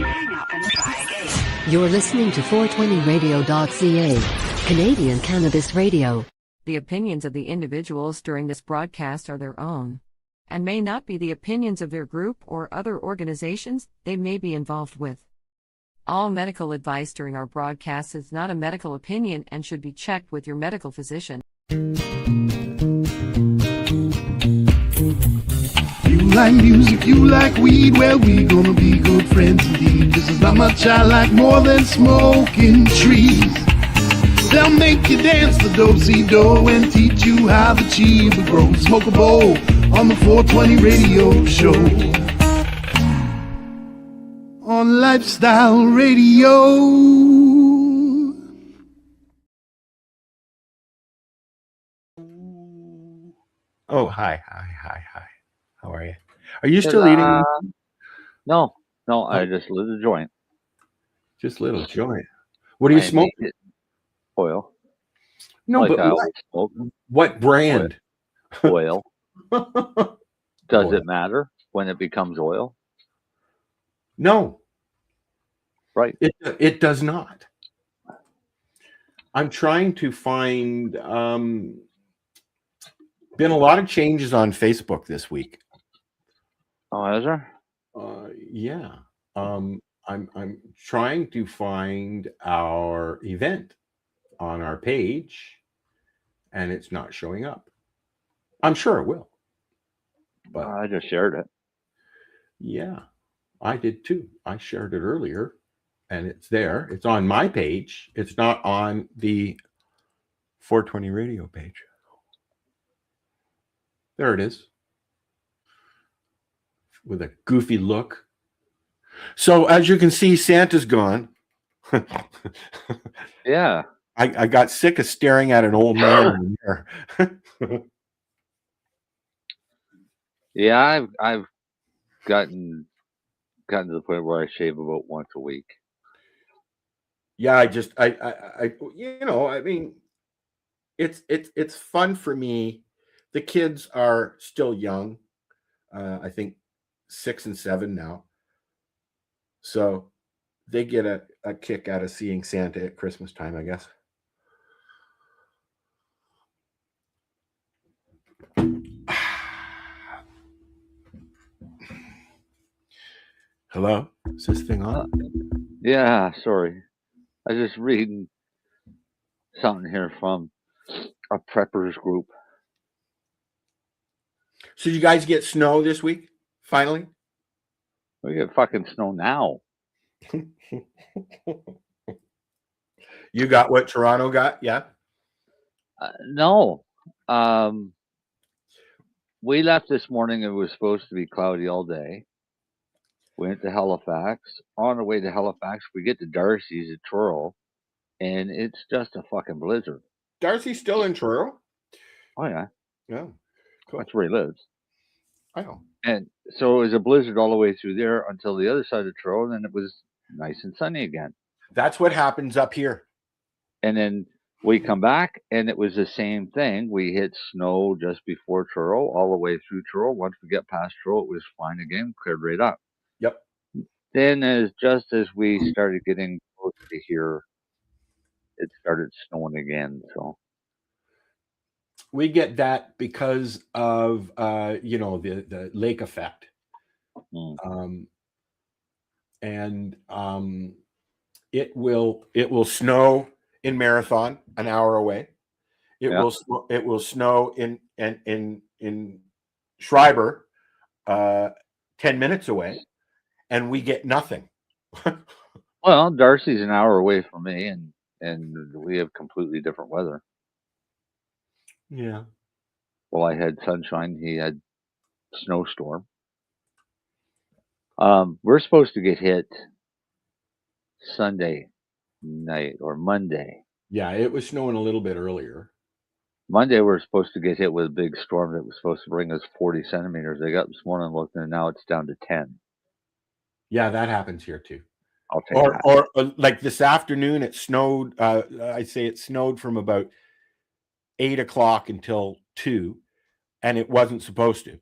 hang up and try again. You're listening to 420radio.ca, Canadian Cannabis Radio. The opinions of the individuals during this broadcast are their own, and may not be the opinions of their group or other organizations they may be involved with. All medical advice during our broadcast is not a medical opinion and should be checked with your medical physician. You like music, you like weed, well, we gonna be good friends indeed. This is not much I like more than smoking trees. They'll make you dance the do-si-do and teach you how the chiba grows. Smoke a bowl on the 420 radio show. On Lifestyle Radio. Oh, hi. How are you? Are you still eating? No, I just lit a joint. Just a little joint. What are you smoking? Oil. No, like but what brand? Oil. Does it matter when it becomes oil? No. Right. It does not. I'm trying to find. Been a lot of changes on Facebook this week. Oh, is there? Yeah. I'm trying to find our event on our page, and it's not showing up. I'm sure it will. But I just shared it. Yeah, I did too. I shared it earlier, and it's there. It's on my page. It's not on the 420 radio page. There it is. With a goofy look. So as you can see, Santa's gone. Yeah. I got sick of staring at an old man in the mirror. Yeah, I've gotten to the point where I shave about once a week. Yeah, I mean, it's fun for me. The kids are still young. I think 6 and 7 now. So they get a kick out of seeing Santa at Christmas time, I guess. Hello? Is this thing on? Yeah, sorry. I was just reading something here from a preppers group. So you guys get snow this week? Finally? We get fucking snow now. You got what Toronto got? Yeah? No. We left this morning. It was supposed to be cloudy all day. Went to Halifax. On our way to Halifax, we get to Darcy's at Truro, and it's just a fucking blizzard. Darcy's still in Truro? Oh, yeah. Yeah. Cool. That's where he lives. I know. And so it was a blizzard all the way through there until the other side of Truro, and then it was nice and sunny again. That's what happens up here. And then we come back, and it was the same thing. We hit snow just before Truro, all the way through Truro. Once we get past Truro, it was fine again, cleared right up. Yep. Then just as we started getting close to here, it started snowing again. So we get that because of the lake effect. It will snow in Marathon an hour away. It will snow in Schreiber 10 minutes away, and we get nothing. Well, Darcy's an hour away from me, and we have completely different weather. Yeah. Well, I had sunshine. He had snowstorm. We're supposed to get hit Sunday night or Monday. Yeah, it was snowing a little bit earlier. Monday, we're supposed to get hit with a big storm that was supposed to bring us 40 centimeters. I got this morning and looked, and now it's down to 10. Yeah, that happens here too. I'll take that. Or like this afternoon, it snowed. I'd say it snowed from about 8 o'clock until 2, and it wasn't supposed to.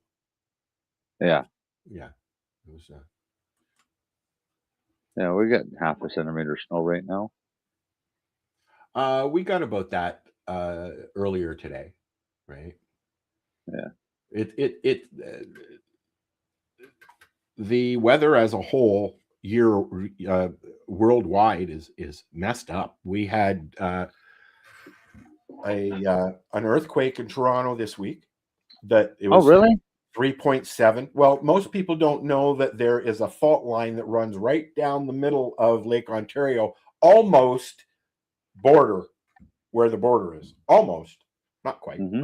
Yeah. Yeah. It was. Yeah, we got 0.5 centimeter snow right now. We got about that earlier today, right? Yeah. The weather as a whole worldwide is messed up. We had an earthquake in Toronto this week. That it was really 3.7. Well, most people don't know that there is a fault line that runs right down the middle of Lake Ontario, almost border where the border is. Almost, not quite. Mm-hmm.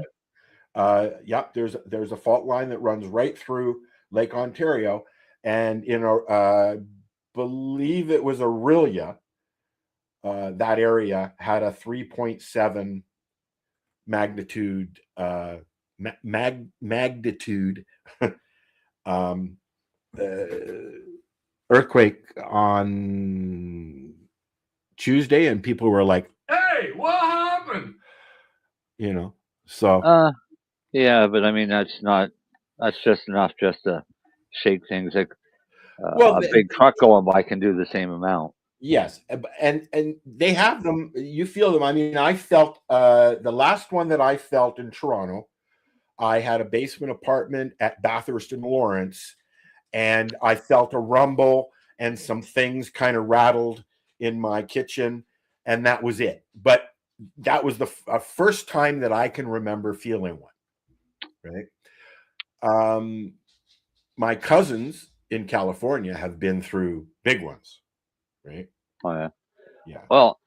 Yep, there's a fault line that runs right through Lake Ontario, and in believe it was Aurelia, that area had a 3.7 magnitude magnitude earthquake on Tuesday, and people were like, "Hey, what happened?" You know, so yeah, but I mean that's just enough just to shake things. Like a big truck going by can do the same amount. Yes, and they have them. You feel them. I mean, I felt the last one that I felt in Toronto. I had a basement apartment at Bathurst and Lawrence, and I felt a rumble and some things kind of rattled in my kitchen, and that was it. But that was the first time that I can remember feeling one. Right. My cousins in California have been through big ones. Right. Oh yeah. Yeah. Well,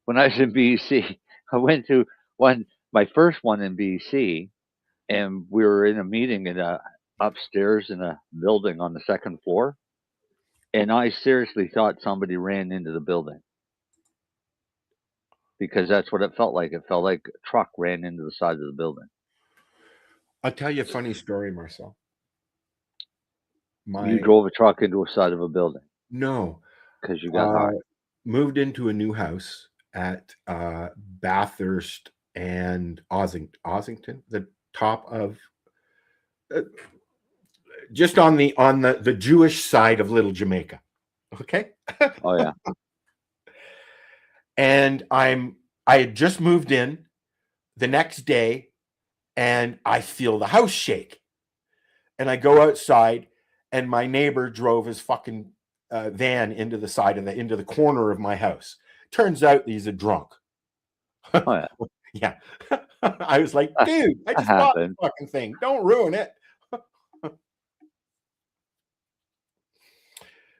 when I was in BC, I went to my first one in BC. And we were in a meeting upstairs in a building on the second floor. And I seriously thought somebody ran into the building. Because that's what it felt like. It felt like a truck ran into the side of the building. I'll tell you a funny story, Marcel. You drove a truck into the side of a building? No. Because you got high. Moved into a new house at Bathurst and Ossington, the top of just on the Jewish side of Little Jamaica. Okay. Oh yeah. And I had just moved in the next day, and I feel the house shake, and I go outside, and my neighbor drove his fucking van into the corner of my house. Turns out he's a drunk. Oh yeah. Yeah. I was like, dude, I just bought the fucking thing. Don't ruin it.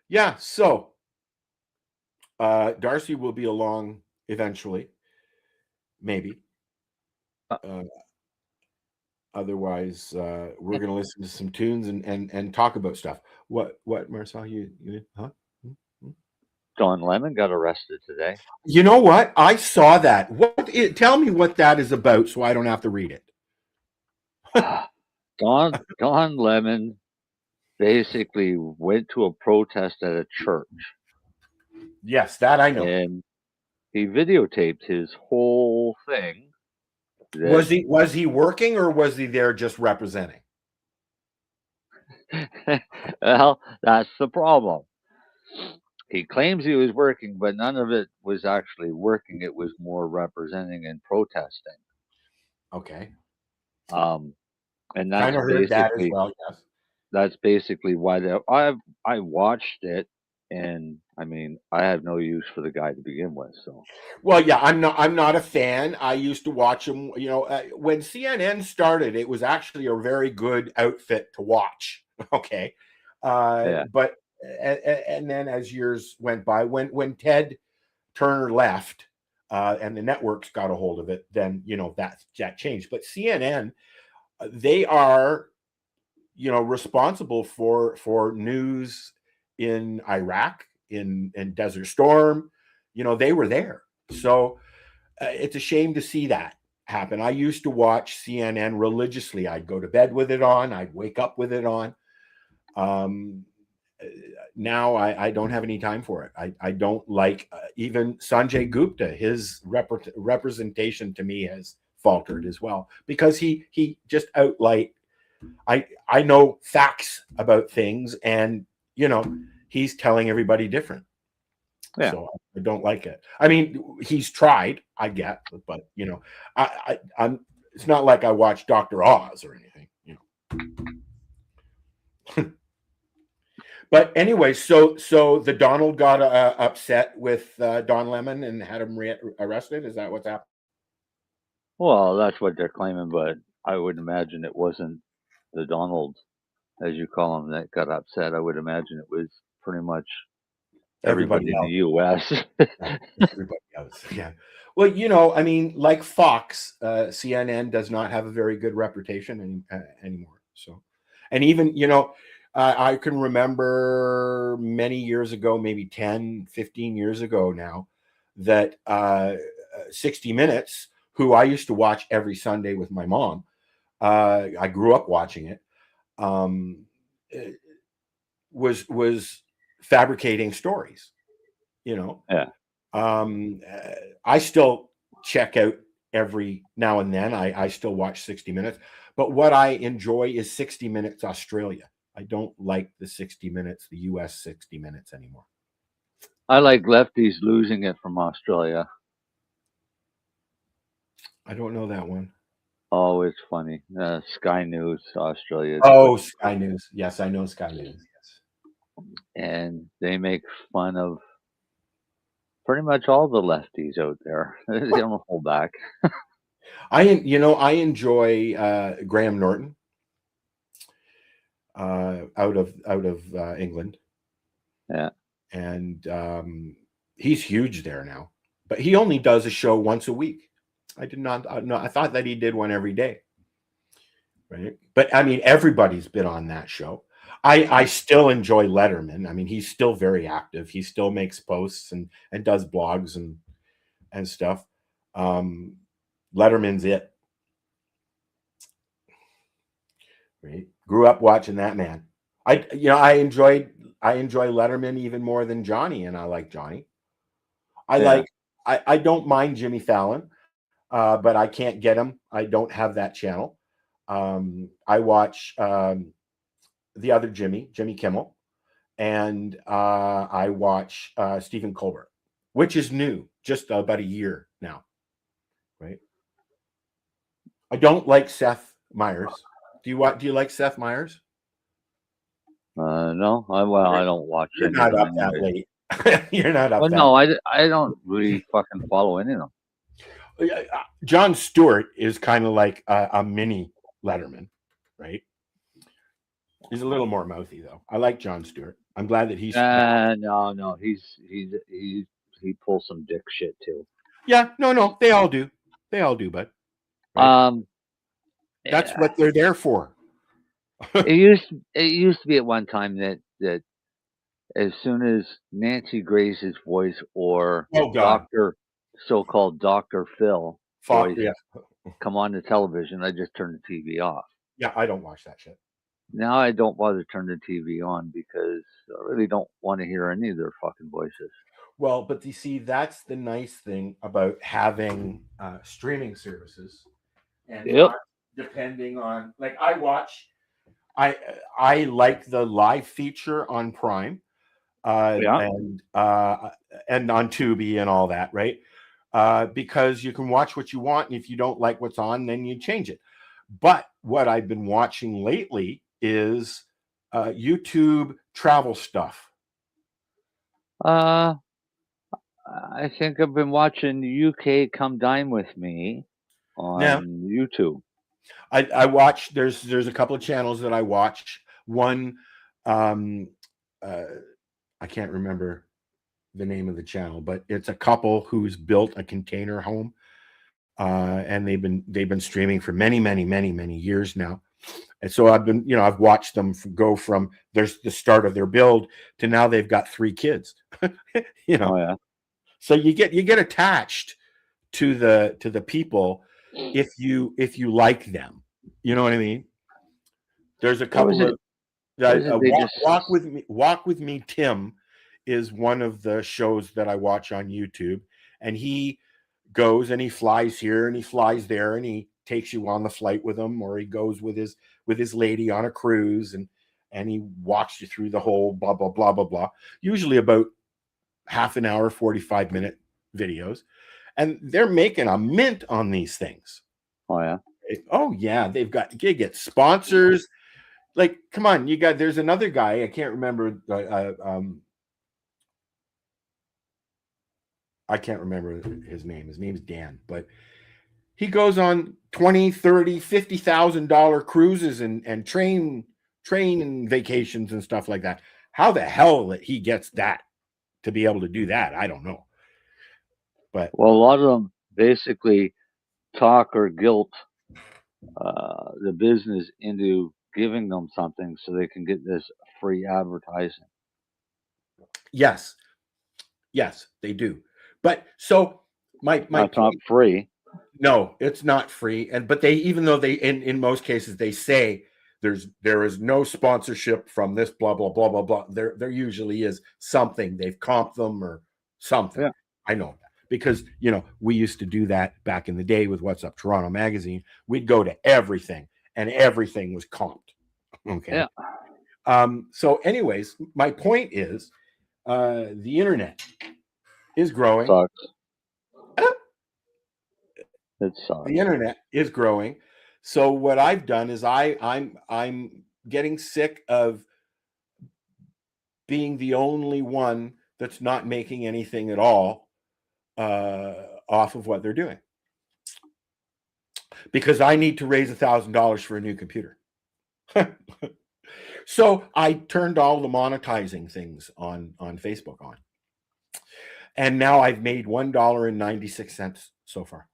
Yeah. So Darcy will be along eventually, maybe. Otherwise, we're going to listen to some tunes and talk about stuff. What, Marcel? You huh? Don Lemon got arrested today. You know what? I saw that. Tell me what that is about, so I don't have to read it. Don Lemon basically went to a protest at a church. Yes, that I know. And he videotaped his whole thing. Was he working, or was he there just representing? Well, that's the problem. He claims he was working, but none of it was actually working. It was more representing and protesting. Okay. And that's basically that as well. Yes. That's basically why I watched it, and I mean, I have no use for the guy to begin with. So. Well, yeah, I'm not a fan. I used to watch him. You know, when CNN started, it was actually a very good outfit to watch. Okay. Yeah. But and then as years went by, when Ted Turner left and the networks got a hold of it, then that changed. But CNN, they are responsible for news in Iraq, in Desert Storm. They were there, so it's a shame to see that happen. I used to watch CNN religiously. I'd go to bed with it on. I'd wake up with it on. Now I don't have any time for it. I don't like even Sanjay Gupta. His representation to me has faltered as well, because he just outright. I know facts about things, and he's telling everybody different. Yeah. So I don't like it. I mean, he's tried, I get, but I'm. It's not like I watch Dr. Oz or anything, But anyway, so the Donald got upset with Don Lemon and had him arrested. Is that what's happened? Well, that's what they're claiming, but I would imagine it wasn't the Donald, as you call him, that got upset. I would imagine it was pretty much everybody in the U.S. Everybody else, yeah. Well, I mean, like Fox, CNN does not have a very good reputation anymore. So, and even, I can remember many years ago, maybe 10, 15 years ago now, that 60 Minutes, who I used to watch every Sunday with my mom, I grew up watching it, was fabricating stories, Yeah. I still check out every now and then. I still watch 60 Minutes, but what I enjoy is 60 Minutes Australia. I don't like the 60 Minutes, the US 60 Minutes anymore. I like Lefties Losing It from Australia. I don't know that one. Oh, it's funny. Sky News Australia. Oh, Sky News. Yes, I know Sky News. Yes. And they make fun of pretty much all the lefties out there. They don't hold back. I enjoy Graham Norton out of England. Yeah. And he's huge there now, but he only does a show once a week. I did not know. I thought that he did one every day. Right. But I mean, everybody's been on that show. I still enjoy Letterman. I mean, he's still very active. He still makes posts and does blogs and stuff. Letterman's it. Right. Grew up watching that man. I enjoy Letterman even more than Johnny, and I like Johnny. I don't mind Jimmy Fallon, but I can't get him. I don't have that channel. I watch the other Jimmy Kimmel, and I watch Stephen Colbert, which is new, just about a year now, right? I don't like Seth Meyers. Do you like Seth Meyers? No, I don't watch. You're not up that late. You're not up. Well, no, I don't really fucking follow any of them. Jon Stewart is kind of like a mini Letterman, right? He's a little more mouthy though. I like Jon Stewart. I'm glad that he's. No, he pulls some dick shit too. Yeah, no, they all do, bud. Right? That's what they're there for. It used to be at one time that as soon as Nancy Grace's voice or so-called Dr. Phil voice come on the television, I just turn the TV off. Yeah, I don't watch that shit. Now I don't bother to turn the TV on because I really don't want to hear any of their fucking voices. Well, but you see, that's the nice thing about having streaming services, and not depending on, like, I like the live feature on Prime, and on Tubi and all that, right? Because you can watch what you want, and if you don't like what's on, then you change it. But what I've been watching lately is YouTube travel stuff. I think I've been watching UK Come Dine With Me on YouTube. I watch, there's a couple of channels that I watch. One, I can't remember the name of the channel, but it's a couple who's built a container home, and they've been streaming for many years now. And so I've watched them go from there's the start of their build to now they've got 3 kids. So you get attached to the people if you like them. You know what I mean? There's a couple of Walk with Me Tim is one of the shows that I watch on YouTube, and he goes and he flies here and he flies there and he takes you on the flight with him, or he goes with his lady on a cruise and he walks you through the whole blah blah blah blah blah. Usually about half an hour, 45-minute videos, and they're making a mint on these things. Oh yeah. Oh yeah, they get sponsors. Like, come on, there's another guy, I can't remember I can't remember his name. His name is Dan, but he goes on $20,000, $30,000, $50,000 cruises and train vacations and stuff like that. How the hell that he gets that to be able to do that, I don't know. But well, a lot of them basically talk or guilt the business into giving them something so they can get this free advertising. Yes, they do. But so my it's not free. No, it's not free. But they, even though they in most cases they say there is no sponsorship from this blah blah blah blah blah. There usually is something. They've comped them or something. Yeah. I know that because we used to do that back in the day with What's Up Toronto magazine. We'd go to everything and everything was comped. Okay. Yeah. So anyways, my point is the internet is growing. Sucks. It sucks. The internet is growing. So what I've done is I'm getting sick of being the only one that's not making anything at all off of what they're doing. Because I need to raise $1,000 for a new computer. So I turned all the monetizing things on Facebook on. And now I've made $1.96 so far.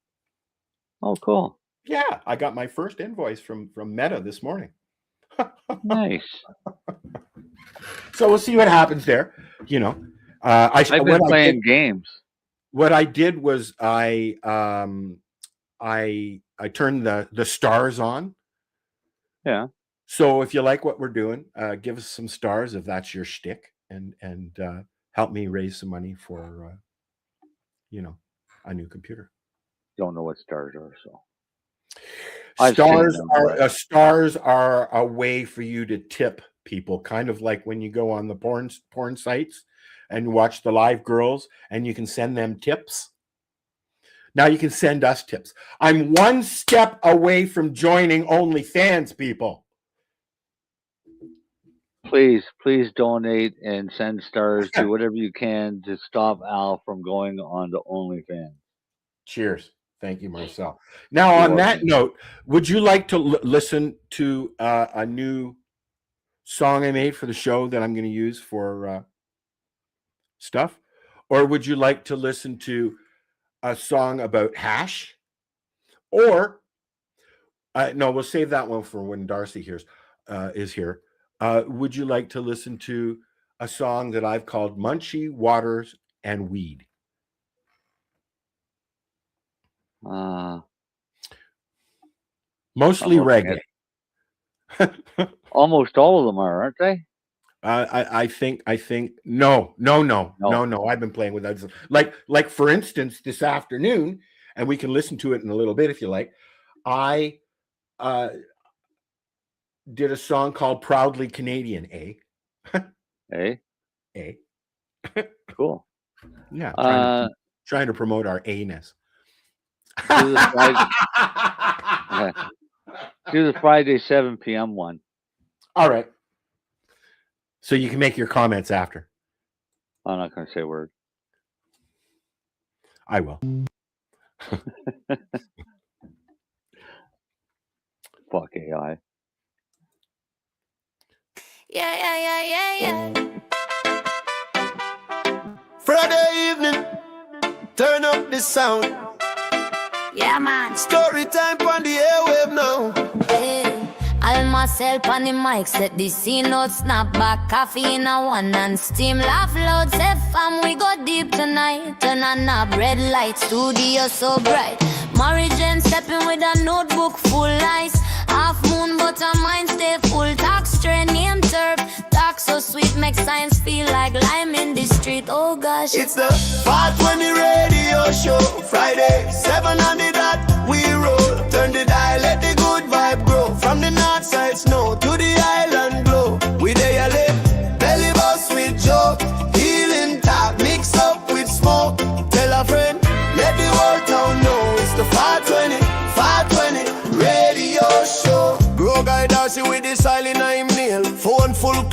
Oh, cool. Yeah, I got my first invoice from Meta this morning. Nice. So we'll see what happens there. I've been playing games. What I did was I turned the stars on. Yeah. So if you like what we're doing, give us some stars if that's your shtick, and help me raise some money for a new computer. Don't know what stars are, so. Stars are a way for you to tip people, kind of like when you go on the porn sites and watch the live girls and you can send them tips. Now you can send us tips. I'm one step away from joining OnlyFans, people. Please donate and send stars to whatever you can to stop Al from going on to OnlyFans. Cheers. Thank you, Marcel. Now, on that note, would you like to listen to a new song I made for the show that I'm going to use for stuff? Or would you like to listen to a song about hash? Or, no, we'll save that one for when Darcy is here. Would you like to listen to a song that I've called Munchie, Waters, and Weed? Mostly reggae. Almost all of them are, aren't they? I think no. I've been playing with that. Like for instance, this afternoon, and we can listen to it in a little bit if you like. I did a song called "Proudly Canadian." Cool. Yeah. Trying to promote our A-ness. Do the Friday 7 p.m. one. All right. So you can make your comments after. I'm not going to say a word. I will. Fuck AI. Yeah. Friday evening, turn up the sound. Yeah, man. Story time on the airwave now. Hey, I'll Marcel on the mic, set the scene out, snap back, coffee in a one and steam, laugh loud, say fam, we go deep tonight. Turn on up, red light, studio so bright. Marijane stepping with a notebook full ice. Half moon, but her mind stay full. Talk straight, name turf. Talk so sweet, make science feel like lime in the street. Oh gosh. It's the 520 radio show. Friday, 7 on the dot, we roll. Turn the dial, let the good vibe grow. From the north side snow to the island glow. We there you live, belly bus with Joe. Healing talk, mix up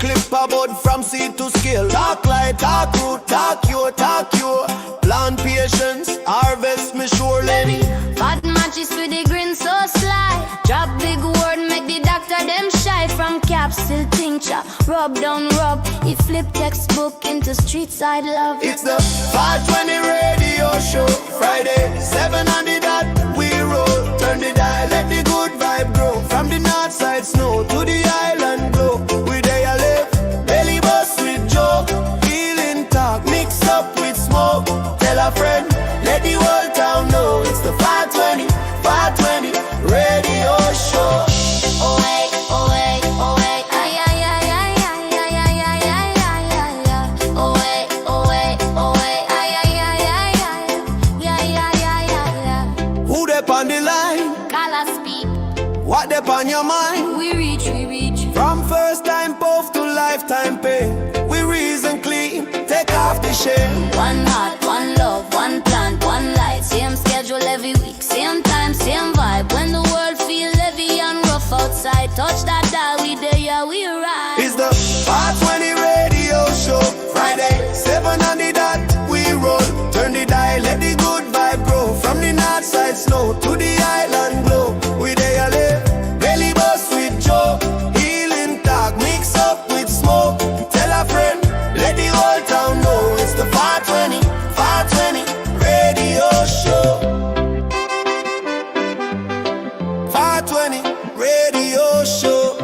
clip a bud from seed to scale. Talk light, talk root, talk you, talk you. Plant patience, harvest me sure, Lennie. Fat matches with the grin so sly. Drop big word, make the doctor them shy. From capsule tincture, rub down rub. He flip textbook into street side love. It's the 520 radio show. Friday, 7 on the dot, we roll. Turn the dial, let the good vibe grow. From the north side snow to the island glow. We there live, belly bust with joke. Healing talk, mix up with smoke. Tell a friend, let the whole town know. It's the 520 radio show. Oh hey, oh hey, oh hey, ay ay ay ay ay ay ay ay ay ay ay ay. Oh hey, oh hey, oh hey, ay ay ay ay ay ay ay ay ay. Who dey on the line? Call us speak. What dey on your mind? We reach, we reach. From first time puff to lifetime pay. We reason clean, take off the shame. One heart, one love, one plant, one light. Same schedule every week, same time, same vibe. When the world feel heavy and rough outside, touch that dial, we there, yeah, we ride. It's the 520 radio show. Friday, 7 on the dot, we roll. Turn the dial, let the good vibe grow. From the north side snow to the island glow. We there live, belly bust with joke. Healing talk, mix up with smoke. Tell a friend, let the whole town know. It's the 520 radio show. 520 radio show.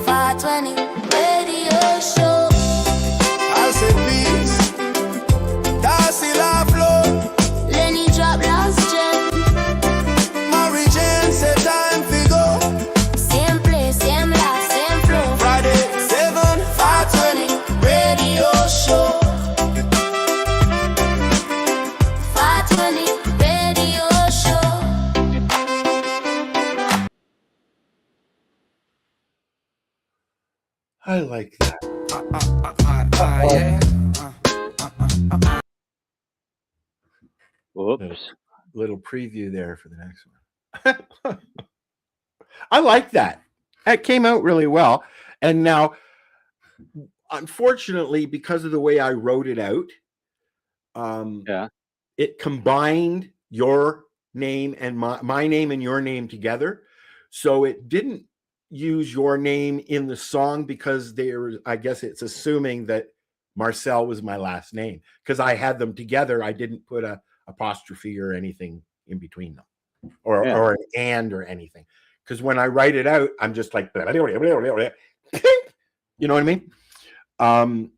520 radio show. I say peace. Darcy laugh low. Lennie drop last gem. Marijane say time fi go. Same place, same laugh, same flow. Friday 7, 520 radio show. 520 radio show. I like that. Whoops. Little preview there for the next one. I like that. That came out really well. And now, unfortunately, because of the way I wrote it out, it combined your name and my name and your name together. So it didn't use your name in the song because I guess it's assuming that Marcel was my last name because I had them together. I didn't put a apostrophe or anything in between them or an and or anything. Because when I write it out, I'm just like, you know what I mean?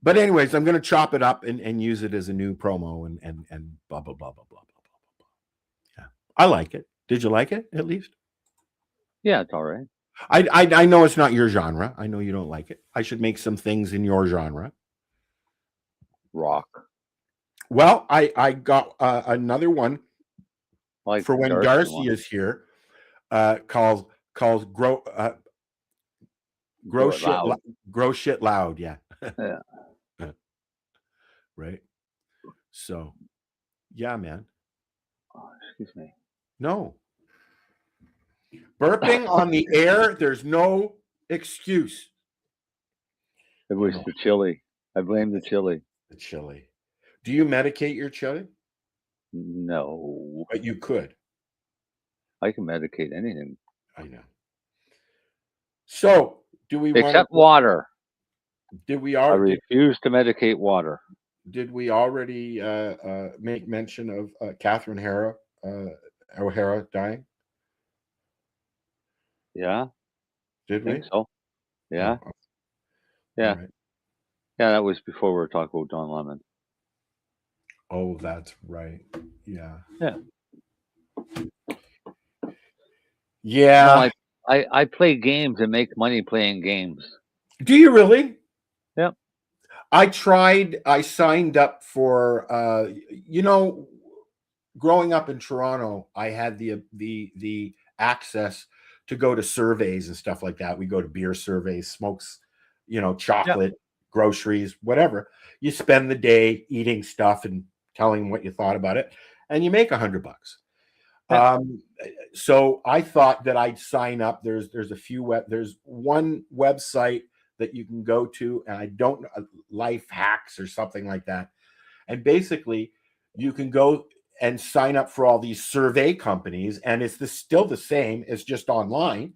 But anyways, I'm going to chop it up and use it as a new promo and blah, blah, blah, blah, blah, blah, blah, blah. Yeah. I like it. Did you like it at least? Yeah, it's all right. I know it's not your genre. I know you don't like it. I should make some things in your genre. Rock. Well, I got another one Like for when Darcy is here, called grow shit loud. Yeah. Yeah. Right. So, yeah, man. Oh, excuse me. No. Burping on the air, there's no excuse. It was the chili. I blame the chili. The chili. Do you medicate your chili? No. But you could. I can medicate anything. I know. So, do we except water? Did we I already? refuse to medicate water. Did we already make mention of Catherine O'Hara dying? Yeah. Did I we? think so. Yeah. Oh, Yeah. right. Yeah, that was before we were talking about Don Lemon. Oh, that's right. Yeah. Yeah. Yeah. No, I play games and make money playing games. Do you really? Yep. I signed up for growing up in Toronto, I had the access to go to surveys and stuff like that. We go to beer surveys, smokes, chocolate, groceries, whatever. You spend the day eating stuff and telling what you thought about it, and you make $100. So I thought that I'd sign up. There's there's one website that you can go to, and I don't know, Life Hacks or something like that. And basically, you can go and sign up for all these survey companies, and it's still the same. It's just online.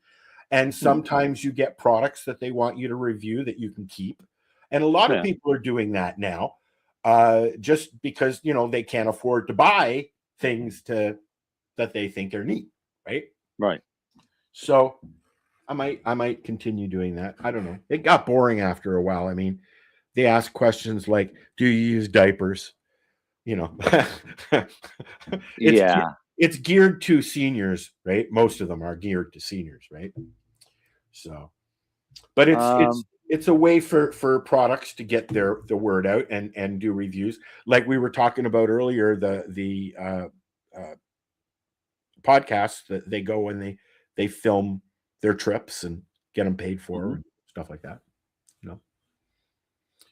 And sometimes you get products that they want you to review that you can keep. And a lot of people are doing that now, just because, they can't afford to buy things that they think are neat, right? Right. So I might continue doing that. I don't know. It got boring after a while. I mean, they ask questions like, do you use diapers? It's geared to seniors, right? Most of them are geared to seniors, right? So, but it's a way for products to get the word out and do reviews. Like we were talking about earlier, the podcasts that they go and they film their trips and get them paid for and stuff like that.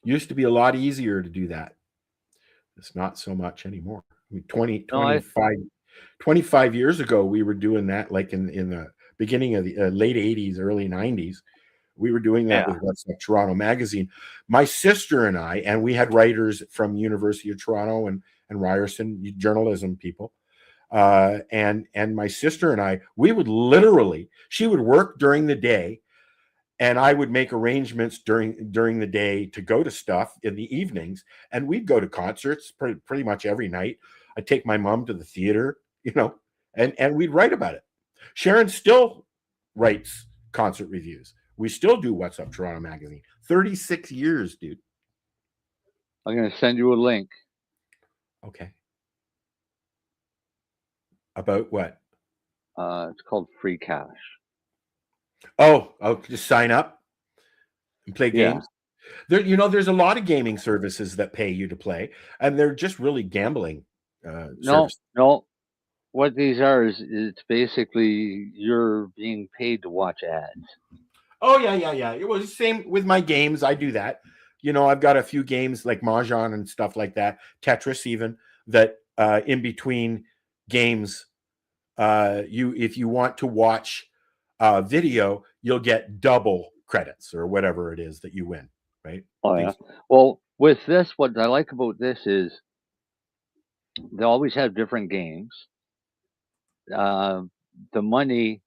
Used to be a lot easier to do that. It's not so much anymore. I mean, 25 years ago, we were doing that, like in the beginning of the late 80s, early 90s. We were doing that with What's Up Toronto magazine. My sister and I, and we had writers from University of Toronto and Ryerson, journalism people. And my sister and I, we would she would work during the day, and I would make arrangements during the day to go to stuff in the evenings, and we'd go to concerts pretty much every night. I'd take my mom to the theater, and we'd write about it. Sharon still writes concert reviews. We still do What's Up Toronto magazine. 36 years, dude. I'm going to send you a link. Okay. About what? It's called Free Cash. Oh, I'll just sign up and play games. There, there's a lot of gaming services that pay you to play, and they're just really gambling. No. What these are is it's basically you're being paid to watch ads. Oh yeah. It was the same with my games. I do that. I've got a few games like Mahjong and stuff like that, Tetris even, that in between games, if you want to watch video, you'll get double credits or whatever it is that you win, right? Oh yeah. Well, with this, what I like about this is they always have different games. The money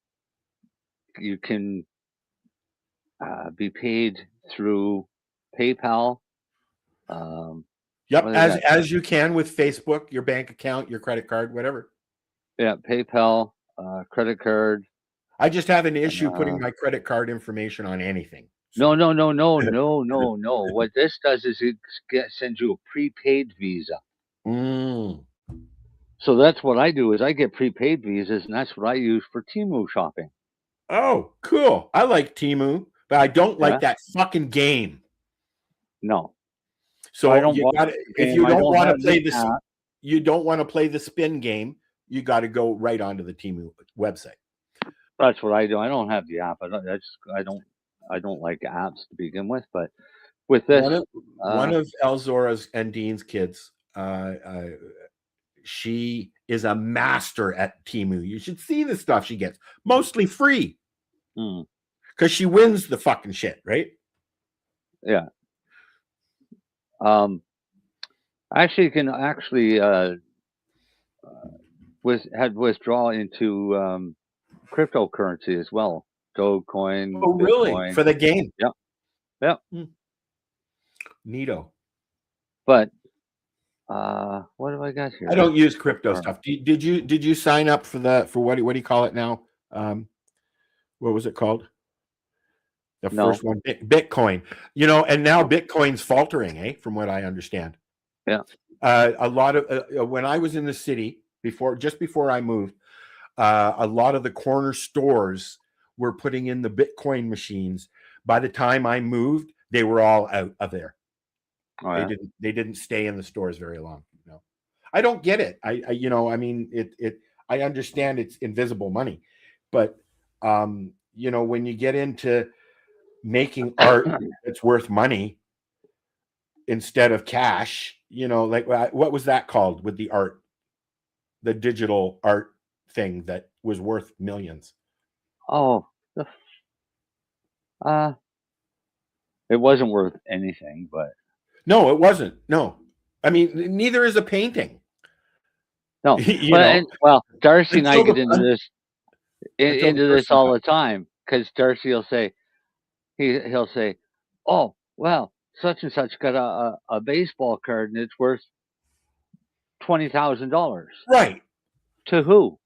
you can be paid through PayPal. Yep, as you can with Facebook, your bank account, your credit card, whatever. Yeah, PayPal, credit card. I just have an issue putting my credit card information on anything. So. No. What this does is it sends you a prepaid Visa. So that's what I do is I get prepaid visas, and that's what I use for Temu shopping. Oh, cool. I like Temu, but I don't like that fucking game. No. So if you don't want to play this, you don't want to play the spin game, you got to go right onto the Temu website. That's what I do. I don't have the app. I don't like apps to begin with, but with this, one of Elzora's and Dean's kids, she is a master at Temu. You should see the stuff she gets, mostly free, because she wins the fucking shit, right? Yeah. Actually, can withdraw into cryptocurrency as well. Dogecoin. Oh, really? Bitcoin. For the game? Yeah. Neato. But what have I got here? I don't use crypto stuff. Did you sign up for what do you call it now? What was it called? The first one, Bitcoin. And now Bitcoin's faltering, from what I understand. Yeah. A lot of when I was in the city just before I moved, a lot of the corner stores were putting in the Bitcoin machines. By the time I moved, they were all out of there. Oh, yeah. They didn't stay in the stores very long. No, I don't get it. I understand it's invisible money, but when you get into making art that's worth money instead of cash, like what was that called with the art, the digital art thing that was worth millions? Oh, it wasn't worth anything, but no, it wasn't. No, I mean, neither is a painting. No, well, Darcy and I get into this all the time because Darcy will say, he'll say, "Oh, well, such and such got a baseball card and it's worth $20,000." Right. To who?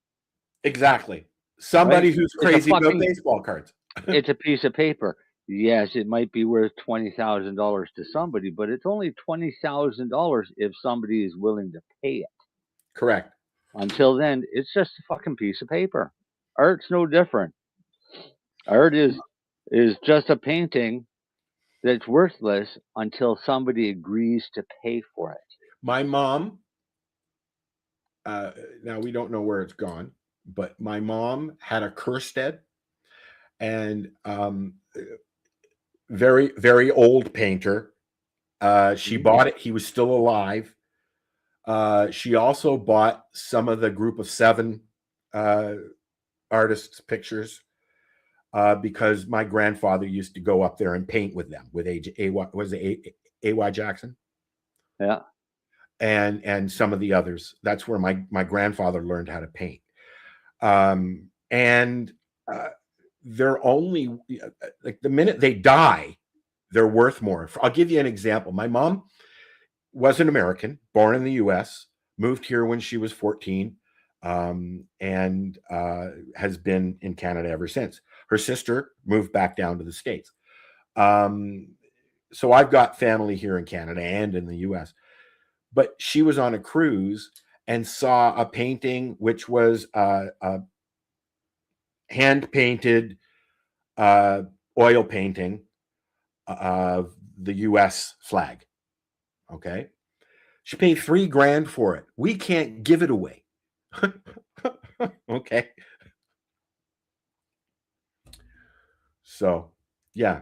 Exactly. Somebody who's crazy about baseball cards. It's a piece of paper. Yes, it might be worth $20,000 to somebody, but it's only $20,000 if somebody is willing to pay it. Correct. Until then, it's just a fucking piece of paper. Art's no different. Art is just a painting that's worthless until somebody agrees to pay for it. My mom, now we don't know where it's gone, but my mom had a Kerstead, and very, very old painter. She bought it. He was still alive. She also bought some of the Group of Seven artists' pictures because my grandfather used to go up there and paint with them, with A.Y. Jackson? Yeah. And some of the others. That's where my grandfather learned how to paint. They're only, like, the minute they die, they're worth more. I'll give you an example. My mom was an American, born in the U.S., moved here when she was 14, and has been in Canada ever since. Her sister moved back down to the States. So I've got family here in Canada and in the U.S. But she was on a cruise and saw a painting which was a hand-painted oil painting of the U.S. flag. Okay. She paid $3,000 for it. We can't give it away. Okay. So, yeah.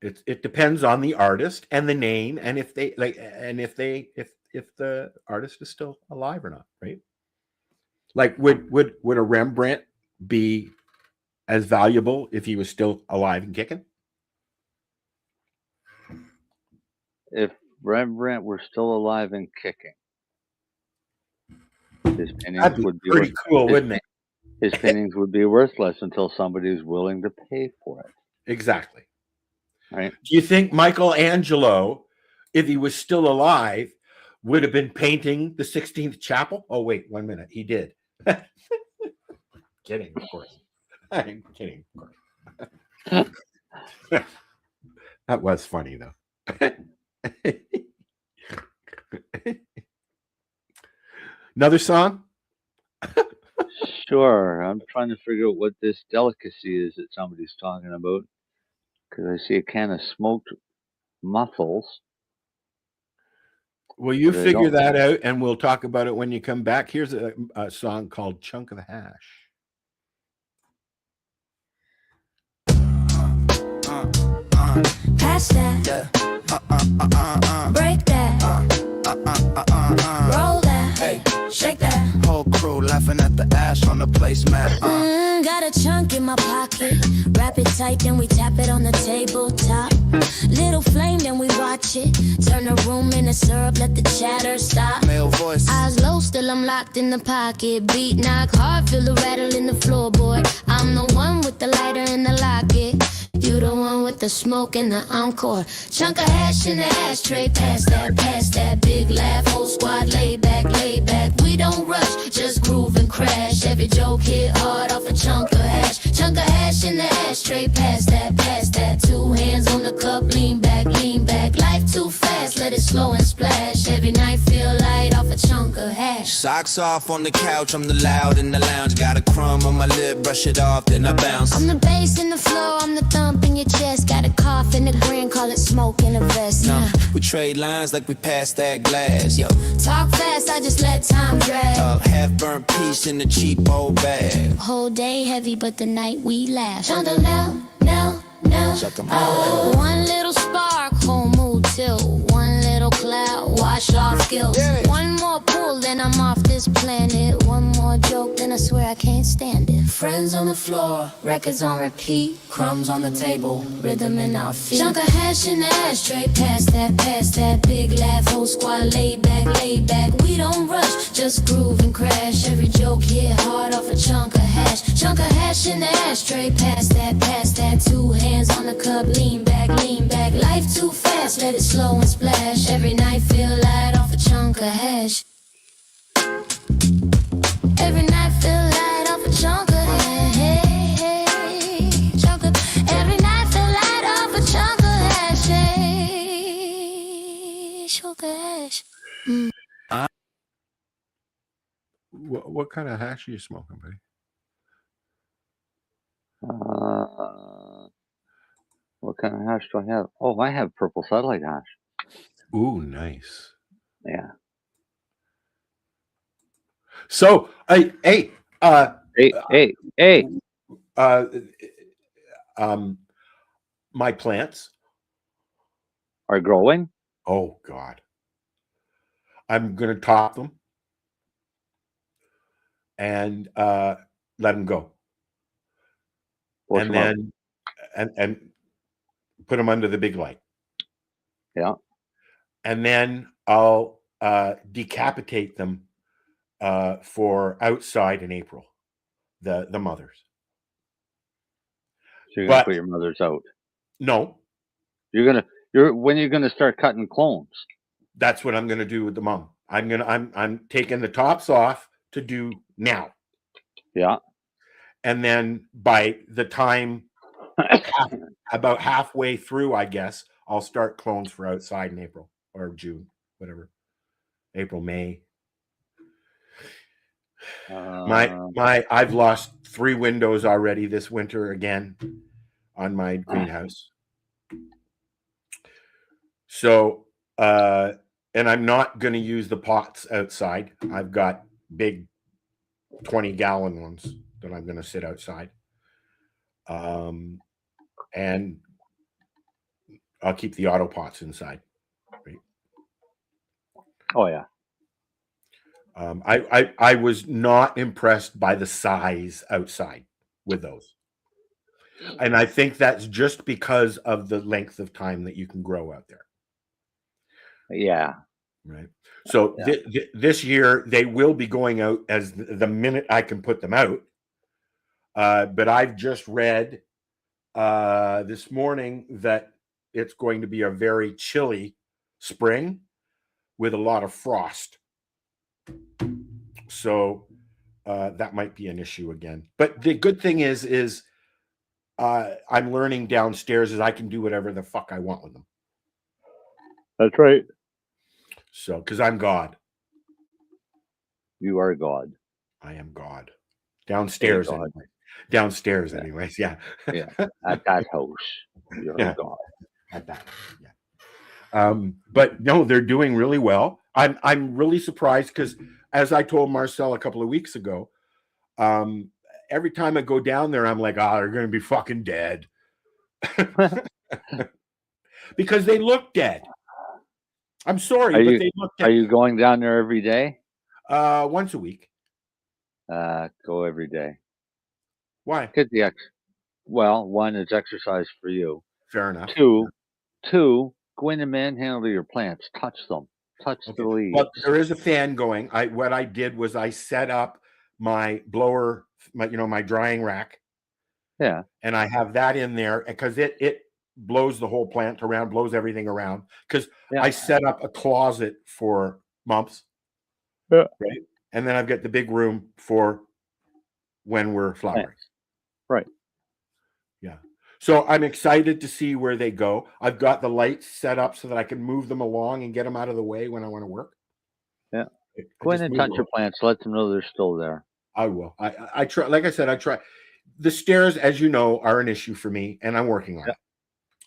It depends on the artist and the name, and if the artist is still alive or not, right? Like, would a Rembrandt be as valuable if he was still alive and kicking? If Rembrandt were still alive and kicking, his paintings would be pretty cool, wouldn't it? His paintings would be worthless until somebody is willing to pay for it. Exactly. Right. Do you think Michelangelo, if he was still alive, would have been painting the 16th Chapel? Oh, wait, 1 minute. He did. Kidding, of course. I'm kidding, of course. That was funny, though. Another song? Sure. I'm trying to figure out what this delicacy is that somebody's talking about, because I see a can of smoked mussels. Well, you figure that out, and we'll talk about it when you come back. Here's a song called Chunk of Hash. Pass that. Break that. Roll that. Hey. Shake that. Whole crew laughing at the ash on the placemat. Got a chunk in my pocket. Wrap it tight, then we tap it on the tabletop. Little flame, then we watch it. Turn the room into syrup, let the chatter stop. Male voice. Eyes low, still I'm locked in the pocket. Beat knock hard, feel the rattle in the floorboard. I'm the one with the lighter and the locket. You the one with the smoke and the encore. Chunk of hash in the ashtray. Pass that big laugh. Whole squad laid back, laid back. We don't rush, just groove and crash. Every joke hit hard off a chunk of hash. Chunk of hash in the ashtray. Pass that. 2 hands on the cup, lean back. Life too fast, let it slow and splash. Every night feel light off a chunk of hash. Socks off on the couch, I'm the loud in the lounge. Got a crumb on my lip, brush it off, then I bounce. I'm the bass in the floor, I'm the thump in your chest. Got a cough in the grin, call it smoke in a vest. No, we trade lines like we passed that glass, yo. Talk fast, I just let time drag. Half burnt piece in the cheap old bag. Whole day heavy, but the night we laugh. Chandel now. Shut them One little spark, whole mood till. One little cloud, wash off guilt. Yeah. One more pull, then I'm off the this planet. One more joke, then I swear I can't stand it. Friends on the floor, records on repeat, crumbs on the table, rhythm in our feet. Chunk of hash in the ashtray, pass that big laugh, whole squad laid back. We don't rush, just groove and crash. Every joke hit hard off a chunk of hash. Chunk of hash in the ashtray, pass that. Two hands on the cup, lean back. Life too fast, let it slow and splash. Every night feel light off a chunk of hash. Every night feel light off a chunk of hash. Every night feel light off a chunk of hash. Chunk of hash. What kind of hash are you smoking, buddy? What kind of hash do I have? Oh, I have purple satellite hash. Ooh, nice. Yeah. So, hey. My plants are growing. Oh God. I'm gonna top them and let them go. Wash and them then and put them under the big light. Yeah. And then I'll decapitate them for outside in April, the mothers. So you're gonna put your mothers out? No. When you're gonna start cutting clones? That's what I'm gonna do with the mom. I'm taking the tops off to do now. Yeah. And then by the time about halfway through, I guess, I'll start clones for outside in April or June, whatever. April, May. I've lost 3 windows already this winter again on my greenhouse. So and I'm not going to use the pots outside. I've got big 20-gallon ones that I'm going to sit outside. And I'll keep the auto pots inside. Right? Oh yeah. I was not impressed by the size outside with those. And I think that's just because of the length of time that you can grow out there. Yeah. Right. So this year they will be going out as the minute I can put them out. But I've just read this morning that it's going to be a very chilly spring with a lot of frost. So that might be an issue again. But the good thing is I'm learning downstairs is I can do whatever the fuck I want with them. That's right. So, because I'm God. You are God. I am God. Downstairs, God. anyway. Downstairs, anyways. Yeah. Yeah. At that house, you're God. At that. Yeah. But no, they're doing really well. I'm really surprised because, as I told Marcel a couple of weeks ago, every time I go down there, I'm like, they're going to be fucking dead. Because they look dead. I'm sorry, but they look dead. Are you going down there every day? Once a week. Go every day. Why? Because one, it's exercise for you. Fair enough. Two, go in and manhandle your plants. Touch them. Touch the leaves. Well, there is a fan going. What I did was I set up my blower, my drying rack. Yeah. And I have that in there because it blows the whole plant around, blows everything around. Because I set up a closet for mumps. Yeah. Right. And then I've got the big room for when we're flowering. Right. Yeah. So I'm excited to see where they go. I've got the lights set up so that I can move them along and get them out of the way when I want to work. Yeah. Go in and touch your plants. Let them know they're still there. I will. I try. Like I said, I try. The stairs, as you know, are an issue for me, and I'm working on it.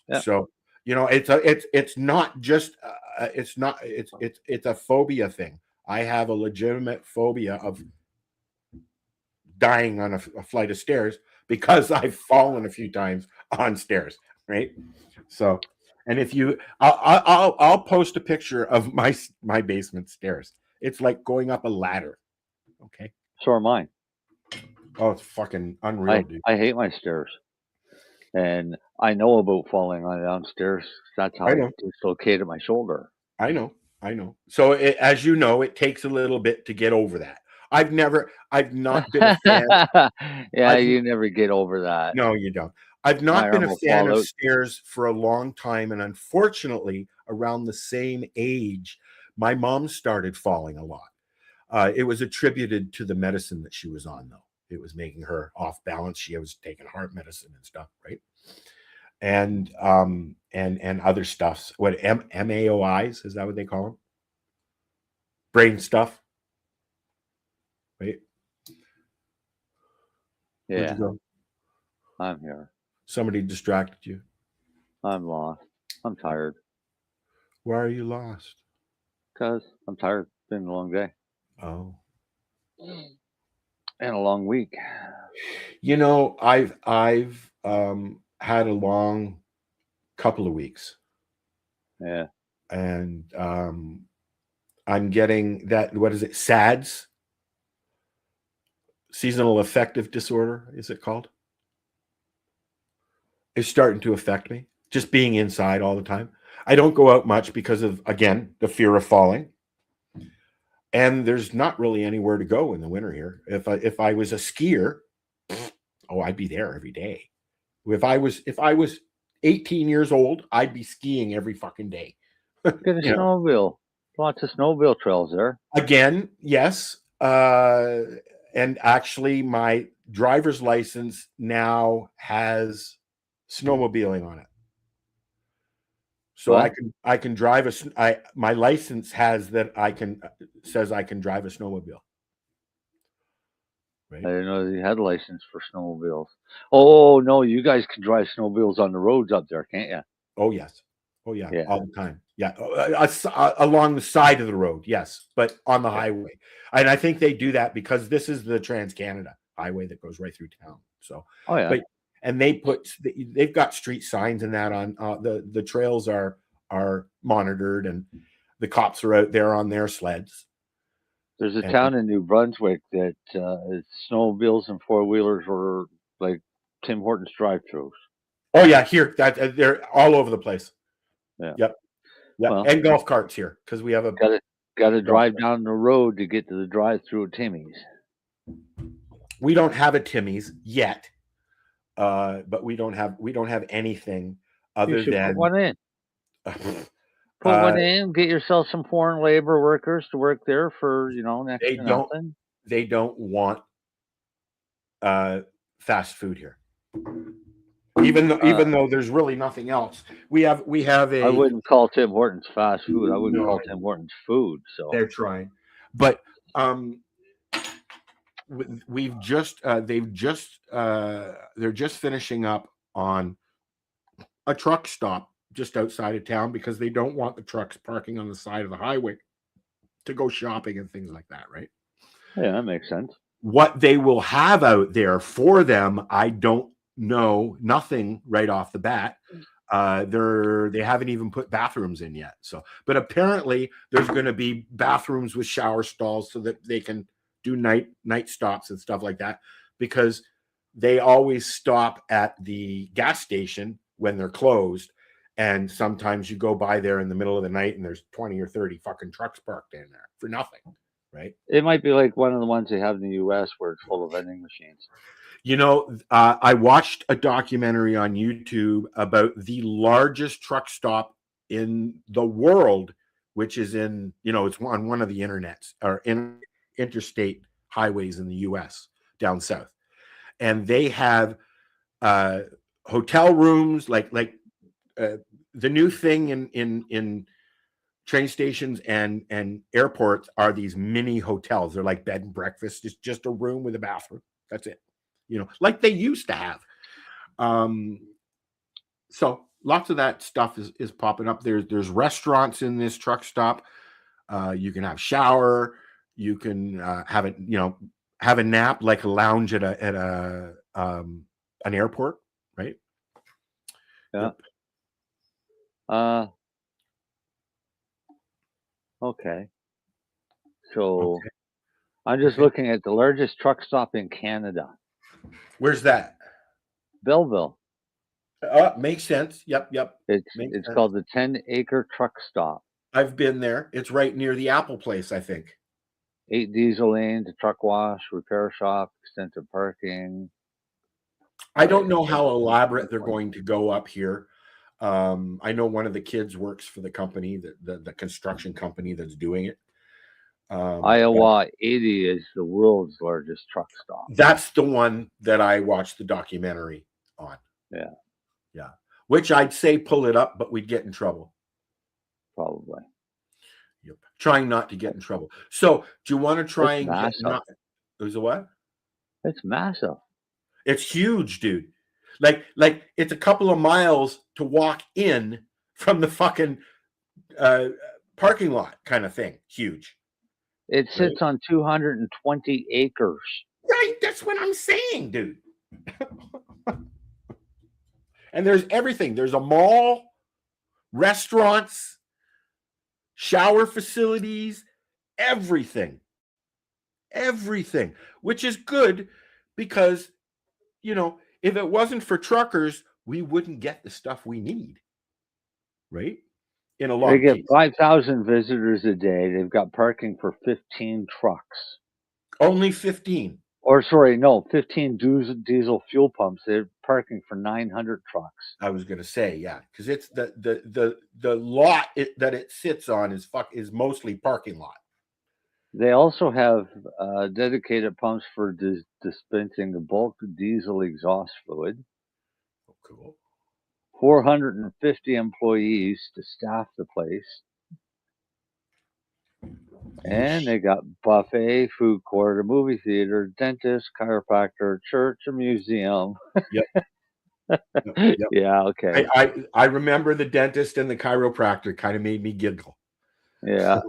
Yeah. So it's not just it's a phobia thing. I have a legitimate phobia of dying on a flight of stairs because I've fallen a few times on stairs. Right. So, and if I'll post a picture of my basement stairs. It's like going up a ladder. Okay. So are mine. Oh, it's fucking unreal, dude. I hate my stairs. And I know about falling on downstairs. That's how I I know. dislocated my shoulder. I know. So as you know, it takes a little bit to get over that. I've not been a fan. Yeah, you never get over that. No, you don't. I've not been a fan of stairs for a long time, and unfortunately, around the same age, my mom started falling a lot. It was attributed to the medicine that she was on, though. It was making her off balance. She was taking heart medicine and stuff, right? And other stuffs. What MAOIs, is that what they call them? Brain stuff, right? Yeah. Where'd you go? I'm here. Somebody distracted you. I'm lost. I'm tired. Why are you lost? Because I'm tired. It's been a long day. Oh. And a long week. You know, I've had a long couple of weeks. Yeah. And I'm getting that, what is it? SADS? Seasonal affective disorder, is it called? It's starting to affect me. Just being inside all the time. I don't go out much because of, again, the fear of falling. And there's not really anywhere to go in the winter here. If I was a skier, I'd be there every day. If I was 18 years old, I'd be skiing every fucking day. Get a snowmobile. Lots of snowmobile trails there. Again, yes. And actually, my driver's license now has snowmobiling on it. So what? I can drive my license has that says I can drive a snowmobile. Right? I didn't know you had a license for snowmobiles. Oh no, you guys can drive snowmobiles on the roads up there, can't you? Oh yes. Oh yeah. All the time. Yeah, along the side of the road, yes, but on the highway. And I think they do that because this is the Trans-Canada highway that goes right through town. So, and they've got street signs and that on the trails are monitored, and the cops are out there on their sleds. There's a town in New Brunswick that snowmobiles and four-wheelers were like Tim Hortons drive-thrus. Oh yeah, here they're all over the place. Yeah. Yep. Well, and golf carts here because we have a got to drive down the road to get to the drive-thru at Timmy's. We don't have a Timmy's yet, but we don't have anything other than put one in. Put one in. Get yourself some foreign labor workers to work there for next to nothing. They don't want fast food here. Even though there's really nothing else, we have a. I wouldn't call Tim Hortons fast food. I wouldn't call Tim Hortons food. So they're trying, but they're just finishing up on a truck stop just outside of town because they don't want the trucks parking on the side of the highway to go shopping and things like that, right? Yeah, that makes sense. What they will have out there for them, I don't know. Nothing right off the bat. They haven't even put bathrooms in yet. So, but apparently there's going to be bathrooms with shower stalls so that they can do night stops and stuff like that, because they always stop at the gas station when they're closed. And sometimes you go by there in the middle of the night and there's 20 or 30 fucking trucks parked in there for nothing. Right. It might be like one of the ones they have in the US where it's full of vending machines. I watched a documentary on YouTube about the largest truck stop in the world, which is in, it's on one of the interstate highways in the US down south. And they have hotel rooms, like the new thing in train stations and airports are these mini hotels. They're like bed and breakfast. It's just a room with a bathroom. That's it. Like they used to have. So lots of that stuff is popping up. There's restaurants in this truck stop. You can have shower. You can have a nap, like a lounge at an airport, right? Yeah. Yep. Okay. So I'm just looking at the largest truck stop in Canada. Where's that? Belleville. Makes sense. Yep. It's sense. called the 10-acre truck stop. I've been there. It's right near the Apple place, I think. 8 diesel lanes, a truck wash, repair shop, extensive parking. I don't know how elaborate they're going to go up here. I know one of the kids works for the company, the construction company that's doing it. Iowa 80 is the world's largest truck stop. That's the one that I watched the documentary on. Yeah. Which I'd say pull it up, but we'd get in trouble. Probably. Yep. Trying not to get in trouble. So, do you want to try It's and massive. get? There's a what? It's massive. It's huge, dude. Like it's a couple of miles to walk in from the fucking parking lot, kind of thing. Huge. It sits on 220 acres. Right, that's what I'm saying, dude. And there's everything. There's a mall, restaurants, shower facilities, everything. Everything, which is good because, if it wasn't for truckers, we wouldn't get the stuff we need. Right? In a lot They get 5,000 visitors a day. They've got parking for 15 trucks. Only 15. Or sorry, no, 15 diesel fuel pumps. They're parking for 900 trucks. I was going to say, yeah, because it's the lot that it sits on is mostly parking lot. They also have dedicated pumps for dispensing the bulk diesel exhaust fluid. Oh, cool. 450 employees to staff the place. And they got buffet, food court, a movie theater, dentist, chiropractor, church, a museum. Yep. Yeah, okay. I remember the dentist and the chiropractor kind of made me giggle. Yeah,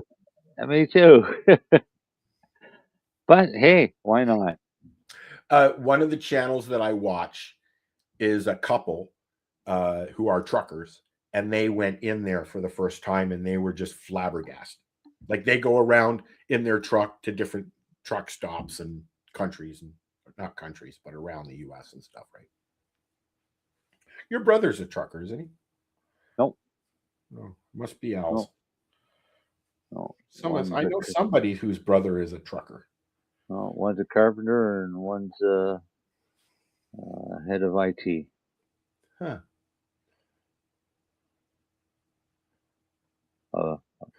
me too. But hey, why not? One of the channels that I watch is a couple who are truckers, and they went in there for the first time, and they were just flabbergasted. Like they go around in their truck to different truck stops and countries, and not countries, but around the U.S. and stuff, right? Your brother's a trucker, isn't he? Nope. No, must be Al's. No. I know somebody whose brother is a trucker. No, one's a carpenter and one's head of IT. Huh.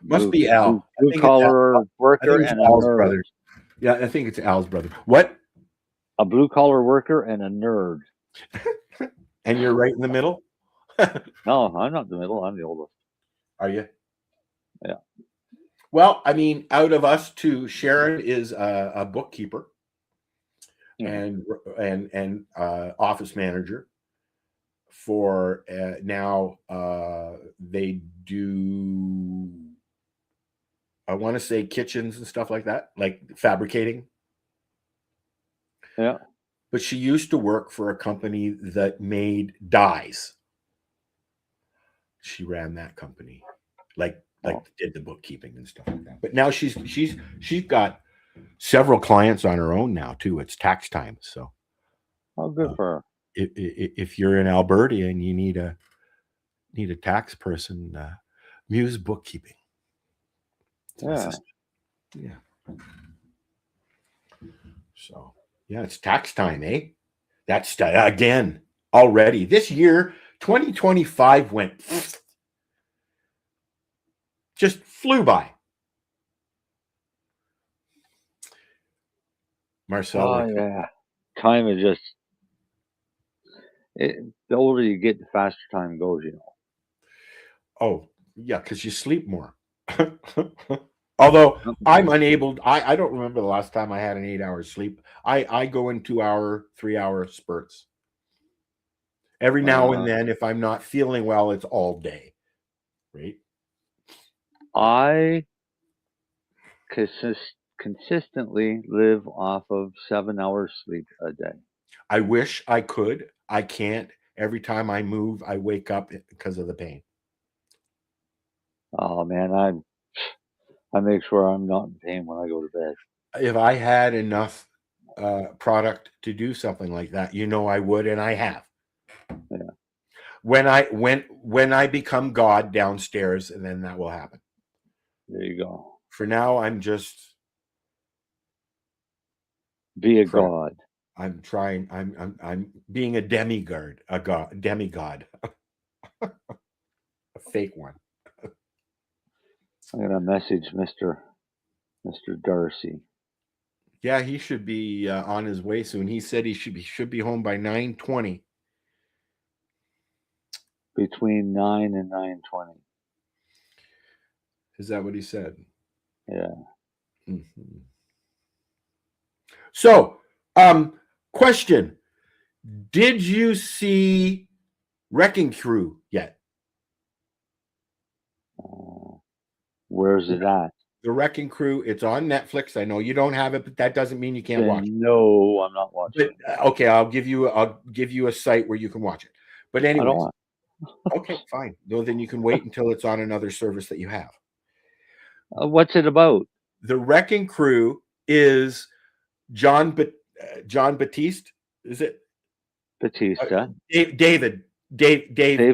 Must be Al. Blue collar worker and Al's a nerd. brother. Yeah, I think it's Al's brother. What? A blue collar worker and a nerd. And you're right in the middle? No, I'm not in the middle. I'm the oldest. Are you? Yeah. Well, I mean, out of us two, Sharon is a bookkeeper and office manager for now. They do, I want to say, kitchens and stuff like that, like fabricating. Yeah. But she used to work for a company that made dyes. She ran that company, did the bookkeeping and stuff like that. But now she's got several clients on her own now too. It's tax time, so. Oh, good for her. If you're in Alberta and you need a tax person, Muse Bookkeeping. Yeah. Yeah. So yeah, it's tax time, eh? That's again already this year. 2025 went just flew by. Marcel. Oh, yeah. Time is just, the older you get, the faster time goes, Oh, yeah, because you sleep more. Although I'm unable, I don't remember the last time I had an 8 hours sleep. I go in 2 hour, 3 hour spurts. Every now and then, if I'm not feeling well, it's all day. Right? I consistently live off of 7 hours sleep a day. I wish I could. I can't. Every time I move, I wake up because of the pain. Oh man, I make sure I'm not in pain when I go to bed. if I had enough product to do something like that, I would, and I have. Yeah. When I become God downstairs, and then that will happen. There you go. For now, I'm just be a god. I'm trying. I'm being a demigod, a demigod, a fake one. I'm gonna message Mr. Darcy. Yeah, he should be on his way soon. He said he should be home by 9:20. Between 9 and 9:20. Is that what he said? Yeah. Mm-hmm. So, question: did you see Wrecking Crew yet? Where's it at? The Wrecking Crew. It's on Netflix. I know you don't have it, but that doesn't mean you can't watch it. No, I'm not watching. But, okay, I'll give you a site where you can watch it. But anyways, okay, fine. No, then you can wait until it's on another service that you have. What's it about? The Wrecking Crew is John Batiste. Is it Batista? Dave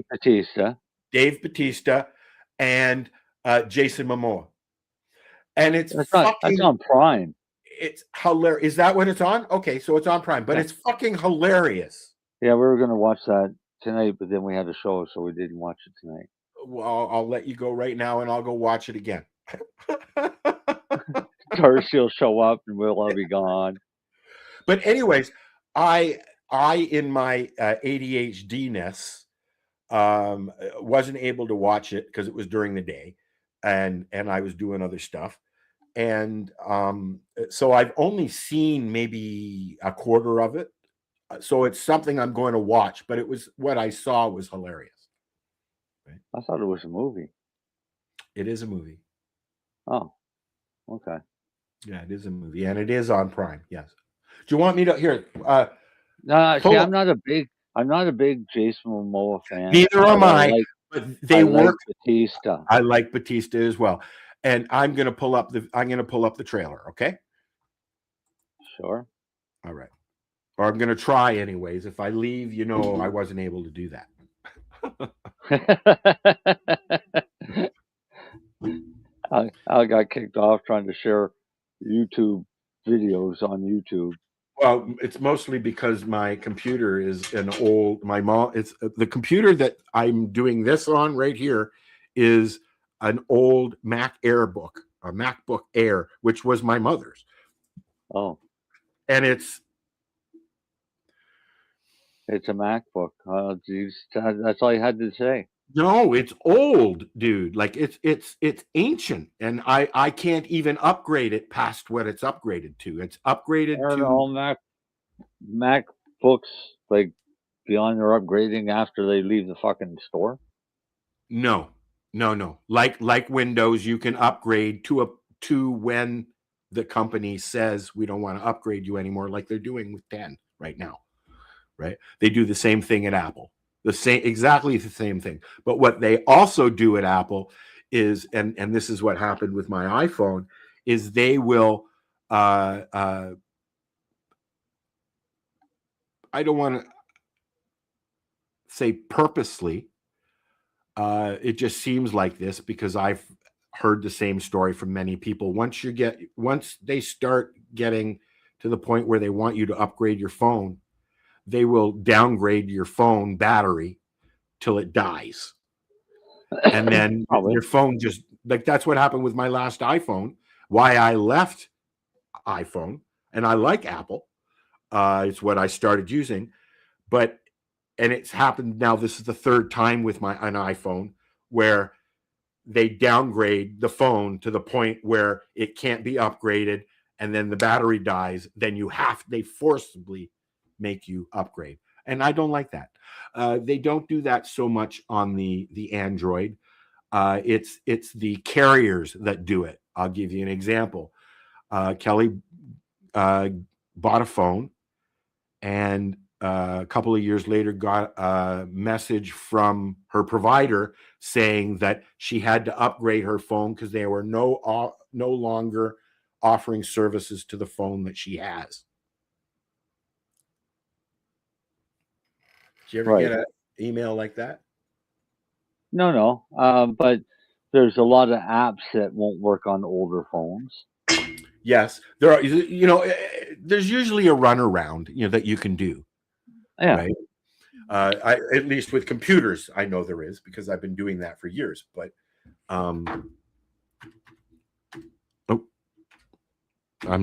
Batista. Dave Batista and Jason Momoa. And that's on Prime. It's hilarious. Is that what it's on? Okay, so it's on Prime, but it's fucking hilarious. Yeah, we were going to watch that tonight, but then we had a show, so we didn't watch it tonight. Well, I'll let you go right now, and I'll go watch it again. Darcy will show up, and we'll all be gone. But anyways, I in my ADHD-ness wasn't able to watch it because it was during the day, and I was doing other stuff. And so I've only seen maybe a quarter of it. So it's something I'm going to watch, but what I saw was hilarious. Right? I thought it was a movie. It is a movie. Oh, okay. Yeah, it is a movie, and it is on Prime. Yes. Do you want me to here? No, see, I'm not a big Jason Momoa fan. Neither am I. But they work. Like Batista. I like Batista as well. And I'm going to pull up the trailer, okay? Sure. All right. Or I'm going to try anyways. If I leave, I wasn't able to do that. I got kicked off trying to share YouTube videos on YouTube. Well, it's mostly because my computer is it's the computer that I'm doing this on right here is an old MacBook Air, which was my mother's. Oh. And it's a MacBook. Oh, geez. That's all you had to say. No, it's old, dude. Like it's ancient, and I can't even upgrade it past what it's upgraded to. It's upgraded to all MacBooks, like beyond their upgrading after they leave the fucking store. No. Like Windows, you can upgrade to when the company says we don't want to upgrade you anymore, like they're doing with 10 right now. Right? They do the same thing at Apple. Exactly the same thing. But what they also do at Apple is, and this is what happened with my iPhone, is they will I don't want to say purposely. It just seems like this because I've heard the same story from many people. Once they start getting to the point where they want you to upgrade your phone, they will downgrade your phone battery till it dies. And then your phone just, like, that's what happened with my last iPhone. Why I left iPhone, and I like Apple. It's what I started using. And it's happened now, this is the third time with an iPhone where they downgrade the phone to the point where it can't be upgraded, and then the battery dies. Then they forcibly make you upgrade. And I don't like that. They don't do that so much on the Android. It's the carriers that do it. I'll give you an example. Kelly bought a phone, and a couple of years later got a message from her provider saying that she had to upgrade her phone because they were no longer offering services to the phone that she has. Did you ever get an email like that? No. But there's a lot of apps that won't work on older phones. Yes, there are. There's usually a runaround, that you can do. Yeah. Right? At least with computers, I know there is, because I've been doing that for years. But I'm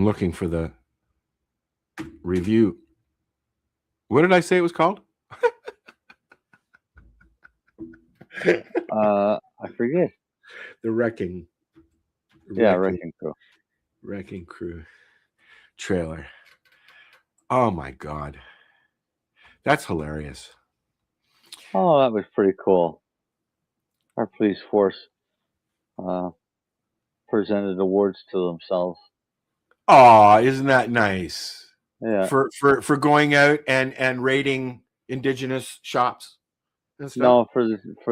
looking for the review. What did I say it was called? I forget. The Wrecking Crew. Wrecking Crew trailer. Oh my God. That's hilarious. Oh, that was pretty cool. Our police force presented awards to themselves. Oh, isn't that nice? Yeah. For going out and raiding Indigenous shops and stuff? No, for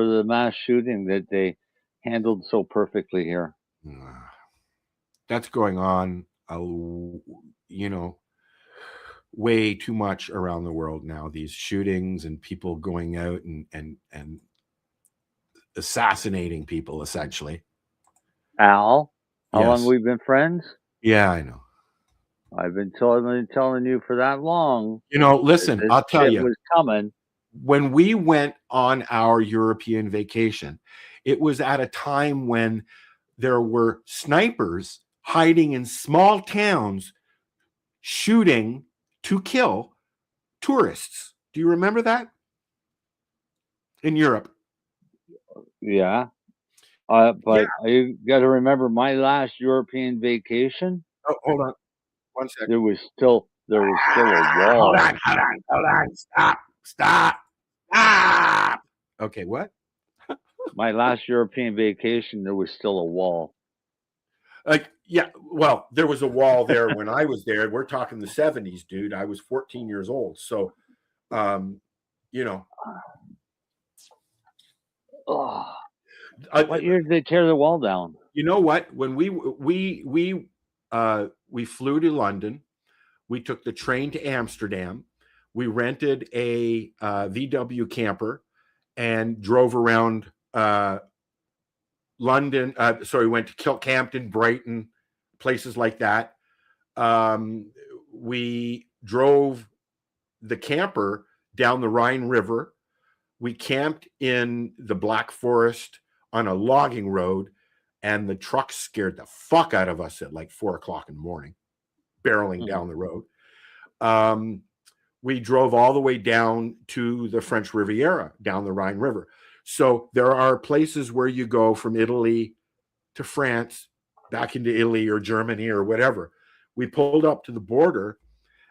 the mass shooting that they handled so perfectly here. That's going on, way too much around the world now. These shootings and people going out and assassinating people, essentially. Al, how long we've been friends? Yeah, I know. I've been telling you for that long. Listen, I'll tell you. It was coming. When we went on our European vacation, it was at a time when there were snipers hiding in small towns, shooting to kill tourists. Do you remember that? In Europe. Yeah. But you got to remember my last European vacation. Oh, hold on. 1 second. There was still a wall. Hold on. Stop. Okay, what? My last European vacation, there was still a wall. Well, there was a wall there when I was there. We're talking the 70s, dude. I was 14 years old. So, what year did they tear the wall down? You know what? When we flew to London, we took the train to Amsterdam. We rented a VW camper and drove around London. We went to Kilcampton, Brighton, places like that. We drove the camper down the Rhine River. We camped in the Black Forest on a logging road, and the truck scared the fuck out of us at like 4:00 in the morning, barreling down the road. We drove all the way down to the French Riviera, down the Rhine River. So there are places where you go from Italy to France, back into Italy or Germany or whatever. We pulled up to the border,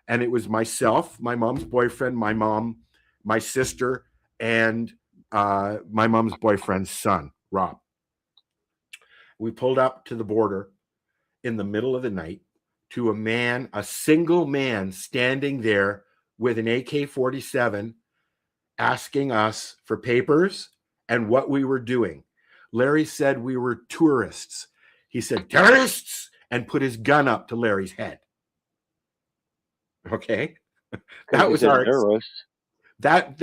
and it was myself, my mom's boyfriend, my mom, my sister, and my mom's boyfriend's son, Rob. We pulled up to the border in the middle of the night to a single man standing there with an AK-47 asking us for papers and what we were doing. Larry said we were tourists. He said, "Terrorists," and put his gun up to Larry's head. Okay. That was our terrorist. No,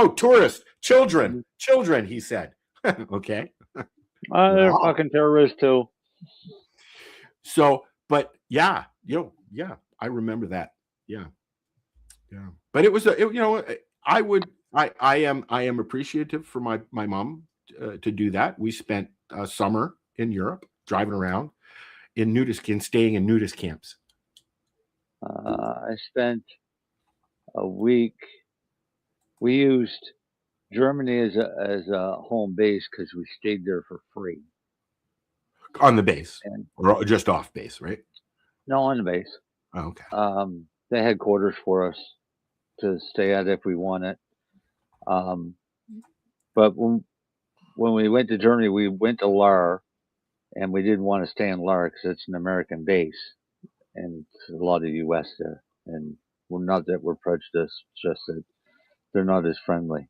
tourists, children, he said. Okay. They're fucking terrorists too. So, but I remember that. Yeah. But it was, I am appreciative for my mom to do that. We spent a summer in Europe driving around staying in nudist camps. I spent a week. We used Germany as a home base because we stayed there for free. On the base, or just off base, right? No, on the base. Oh, okay. They had quarters for us to stay at if we wanted. But when we went to Germany, we went to Lahr, and we didn't want to stay in Lahr because it's an American base, and a lot of U.S. there. And not that we're prejudiced, just that they're not as friendly.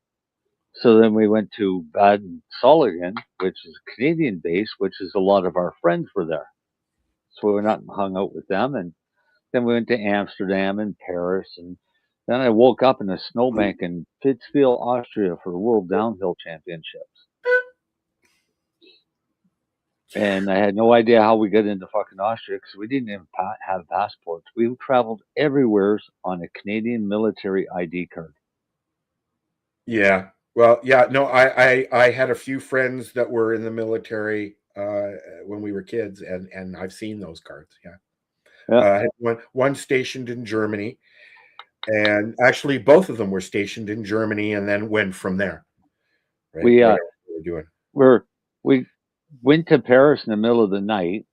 So then we went to Baden-Solingen, which is a Canadian base, which is a lot of our friends were there. So we went out and hung out with them, and then we went to Amsterdam and Paris, and then I woke up in a snowbank in Pittsfield, Austria for the World Downhill Championships. And I had no idea how we got into fucking Austria because we didn't even have passports. We traveled everywhere on a Canadian military ID card. Yeah. Well, yeah. No, I had a few friends that were in the military when we were kids, and I've seen those cards. Yeah. I had one stationed in Germany, and actually both of them were stationed in Germany, and then went from there. Right? We were doing. We went to Paris in the middle of the night.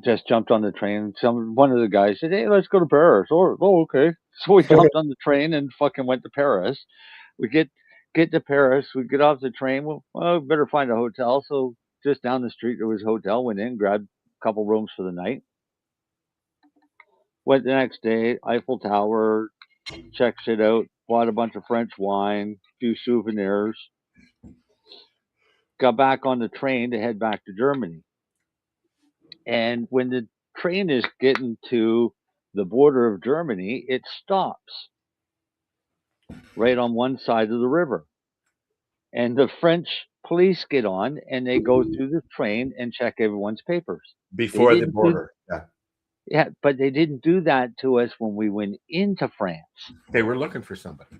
Just jumped on the train. One of the guys said, "Hey, let's go to Paris." Oh, okay. So we jumped on the train and fucking went to Paris. We get to Paris. We get off the train. Well, we better find a hotel. So just down the street there was a hotel. Went in, grabbed a couple rooms for the night. Went the next day, Eiffel Tower, checked shit out. Bought a bunch of French wine, a few souvenirs. Got back on the train to head back to Germany. And when the train is getting to the border of Germany, it stops right on one side of the river. And the French police get on and they go through the train and check everyone's papers. Before the border. Yeah, but they didn't do that to us when we went into France. They were looking for somebody.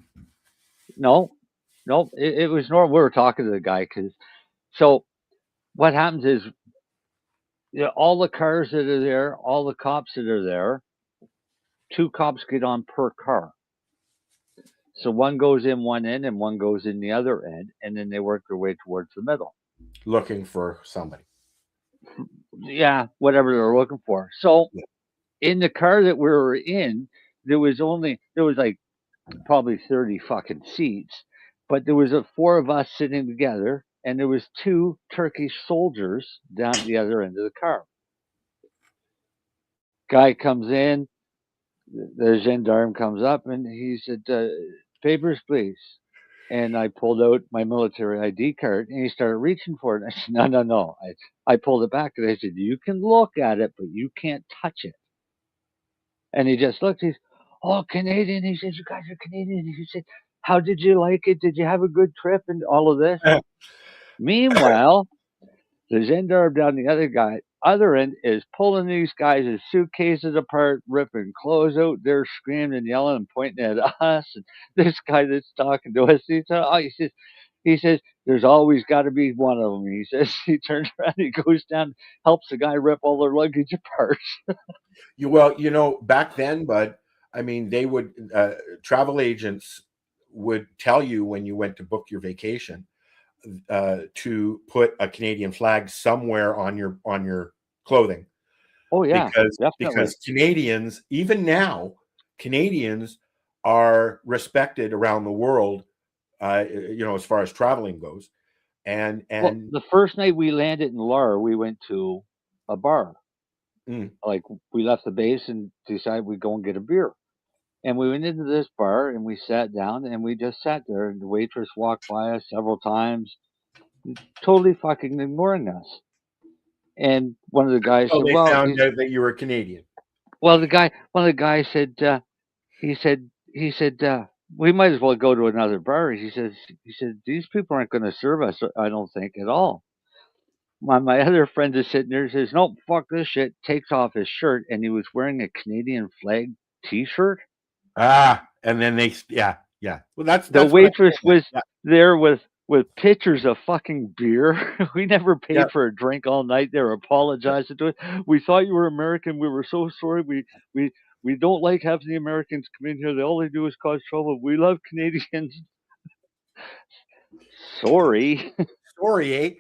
No, it was normal. We were talking to the guy so what happens is, all the cars that are there, all the cops that are there, 2 cops get on per car. So one goes in one end and one goes in the other end, and then they work their way towards the middle. Looking for somebody. Yeah, whatever they're looking for. So in the car that we were in, there was like probably 30 fucking seats, but there was 4 of us sitting together, and there was 2 Turkish soldiers down at the other end of the car. Guy comes in, the gendarme comes up, and he said, "Papers, please." And I pulled out my military ID card, and he started reaching for it. I said, no. I pulled it back, and I said, "You can look at it, but you can't touch it." And he just looked. He's, "Oh, Canadian." He says, "You guys are Canadian." He said, "How did you like it? Did you have a good trip?" And all of this. Meanwhile, the gendarme down the other end is pulling these guys' suitcases apart, ripping clothes out. They're screaming and yelling and pointing at us. And this guy that's talking to us, he says, "There's always got to be one of them." He says, he turns around, he goes down, helps the guy rip all their luggage apart. Well, back then, bud, I mean, they would, travel agents would tell you when you went to book your vacation, to put a Canadian flag somewhere on your clothing. Oh yeah, because Canadians, even now, Canadians are respected around the world, as far as traveling goes. And the first night we landed in Lahr, we went to a bar. Like, we left the base and decided we'd go and get a beer. And we went into this bar and we sat down and we just sat there, and the waitress walked by us several times, totally fucking ignoring us. And one of the guys said, they found out that you were Canadian. Well, one of the guys said, he said, "We might as well go to another bar." He said, "These people aren't going to serve us, I don't think, at all." My other friend is sitting there and says, "No, fuck this shit." Takes off his shirt, and he was wearing a Canadian flag T-shirt. And then yeah. Well, that's the waitress was there with pitchers of fucking beer. We never paid for a drink all night. They were apologizing to us. "We thought you were American. We were so sorry. We don't like having the Americans come in here. All they do is cause trouble. We love Canadians." Sorry, eh?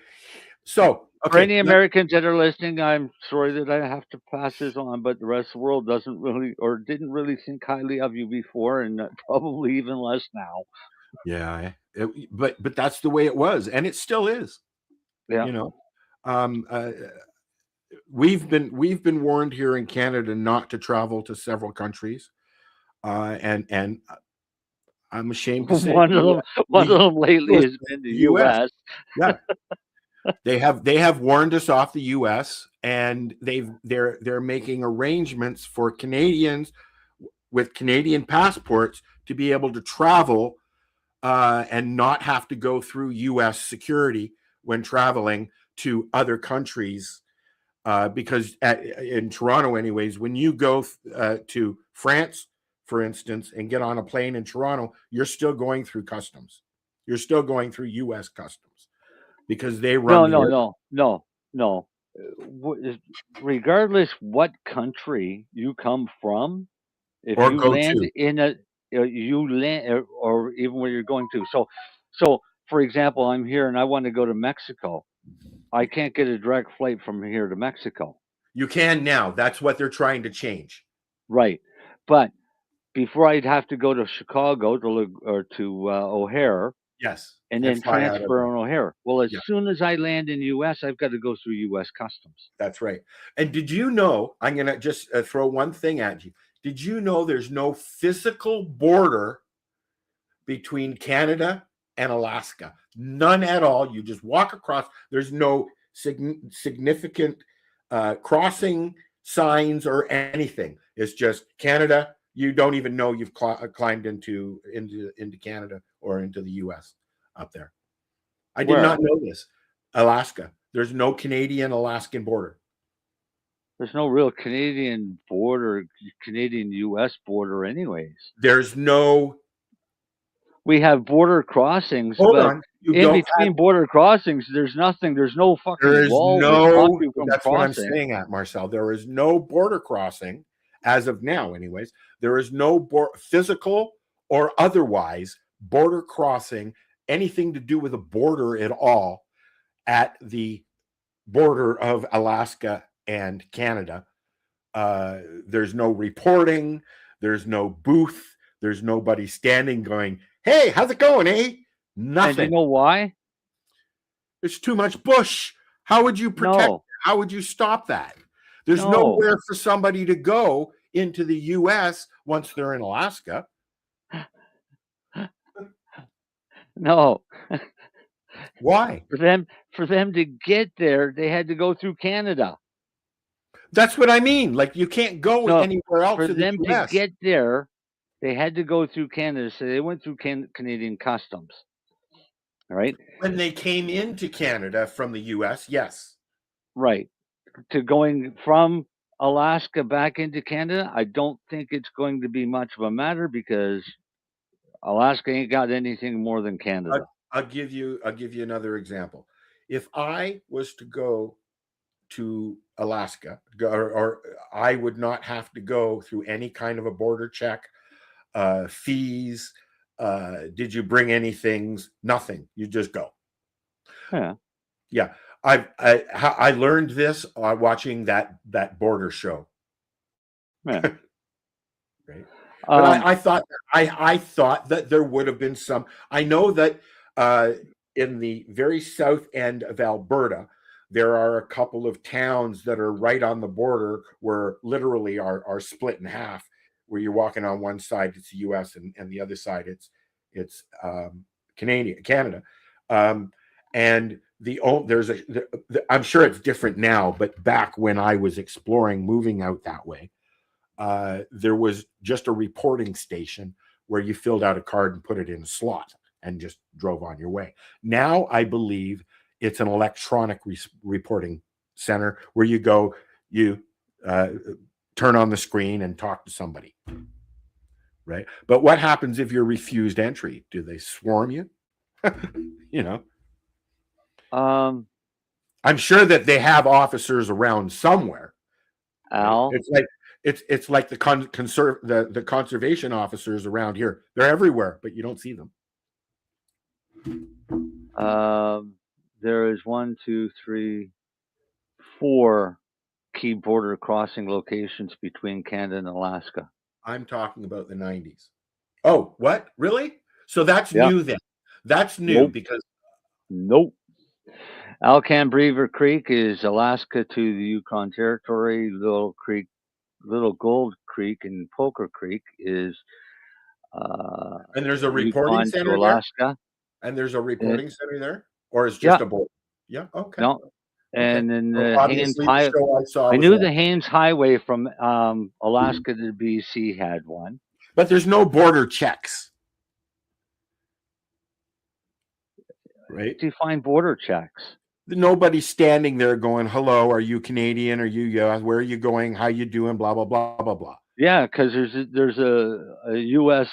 So, for any Americans that are listening, I'm sorry that I have to pass this on, but the rest of the world doesn't really, or didn't really think highly of you before, and probably even less now. Yeah, but that's the way it was, and it still is. Yeah, we've been warned here in Canada not to travel to several countries, and I'm ashamed to say one of them lately has been the U.S. Yeah. They have warned us off the U.S. and they're making arrangements for Canadians with Canadian passports to be able to travel and not have to go through U.S. security when traveling to other countries. Because in Toronto, anyways, when you go to France, for instance, and get on a plane in Toronto, you're still going through customs. You're still going through U.S. customs because they run. No. Regardless what country you come from, if Or you go land to. in a, you land, or even where you're going to. So for example, I'm here and I want to go to Mexico. I can't get a direct flight from here to Mexico. You can now. That's what they're trying to change. Right, but before I'd have to go to Chicago to O'Hare. Yes. And then transfer on O'Hare. Well, as soon as I land in the U.S., I've got to go through U.S. customs. That's right. And did you know, I'm going to just throw one thing at you. Did you know there's no physical border between Canada and Alaska? None at all. You just walk across. There's no significant crossing signs or anything. It's just Canada. You don't even know you've climbed into Canada or into the U.S. up there. I did not know this. Alaska. There's no Canadian-Alaskan border. There's no real Canadian border, Canadian-U.S. border anyways. There's no... We have border crossings, Hold but on. in between border crossings, there's nothing. There's no fucking wall. That's what I'm saying at, Marcel. There is no border crossing, as of now anyways. There is no physical or otherwise border crossing, anything to do with a border at all at the border of Alaska and Canada. There's no reporting. There's no booth. There's nobody standing going, hey, how's it going, eh? Nothing. And you know why? There's too much bush. How would you protect? No. How would you stop that? There's nowhere for somebody to go into the U.S. once they're in Alaska. No. Why? For them to get there, they had to go through Canada. That's what I mean. Like, you can't go anywhere else. For in them the US. to get there, they had to go through Canada. So they went through Canadian customs. All right. When they came into Canada from the U.S., yes. Right. To going from Alaska back into Canada, I don't think it's going to be much of a matter because Alaska ain't got anything more than Canada. I'll give you another example. If I was to go to Alaska, or I would not have to go through any kind of a border check, fees. Did you bring anything? Nothing. You just go. Yeah. I learned this watching that border show. Yeah. Right. But I thought that there would have been some. I know that in the very south end of Alberta, there are a couple of towns that are right on the border where literally are split in half, where you're walking on one side, it's the U.S. and the other side, it's Canada. And I'm sure it's different now, but back when I was exploring moving out that way, there was just a reporting station where you filled out a card and put it in a slot and just drove on your way. Now, I believe it's an electronic reporting center where you go, you turn on the screen and talk to somebody. Right. But what happens if you're refused entry? Do they swarm you? You know? I'm sure that they have officers around somewhere. Al? It's like the conservation officers around here. They're everywhere, but you don't see them. There is 1, 2, 3, 4 key border crossing locations between Canada and Alaska. I'm talking about the 90s. Oh, what? Really? So that's new then. That's new because... Nope. Alcan Creek is Alaska to the Yukon Territory. Little Gold Creek and Poker Creek is and there's a reporting center Alaska. There? And there's a reporting center there? Or is just a border? Yeah. Okay. No. And then the Haines obviously, the Highway. show I saw I was knew that. the Haines Highway from Alaska to BC had one. But there's no border checks. Right? Define border checks. Nobody's standing there going, "Hello, are you Canadian? Are you where are you going? How you doing? Blah blah blah blah blah." Yeah, because there's a U.S.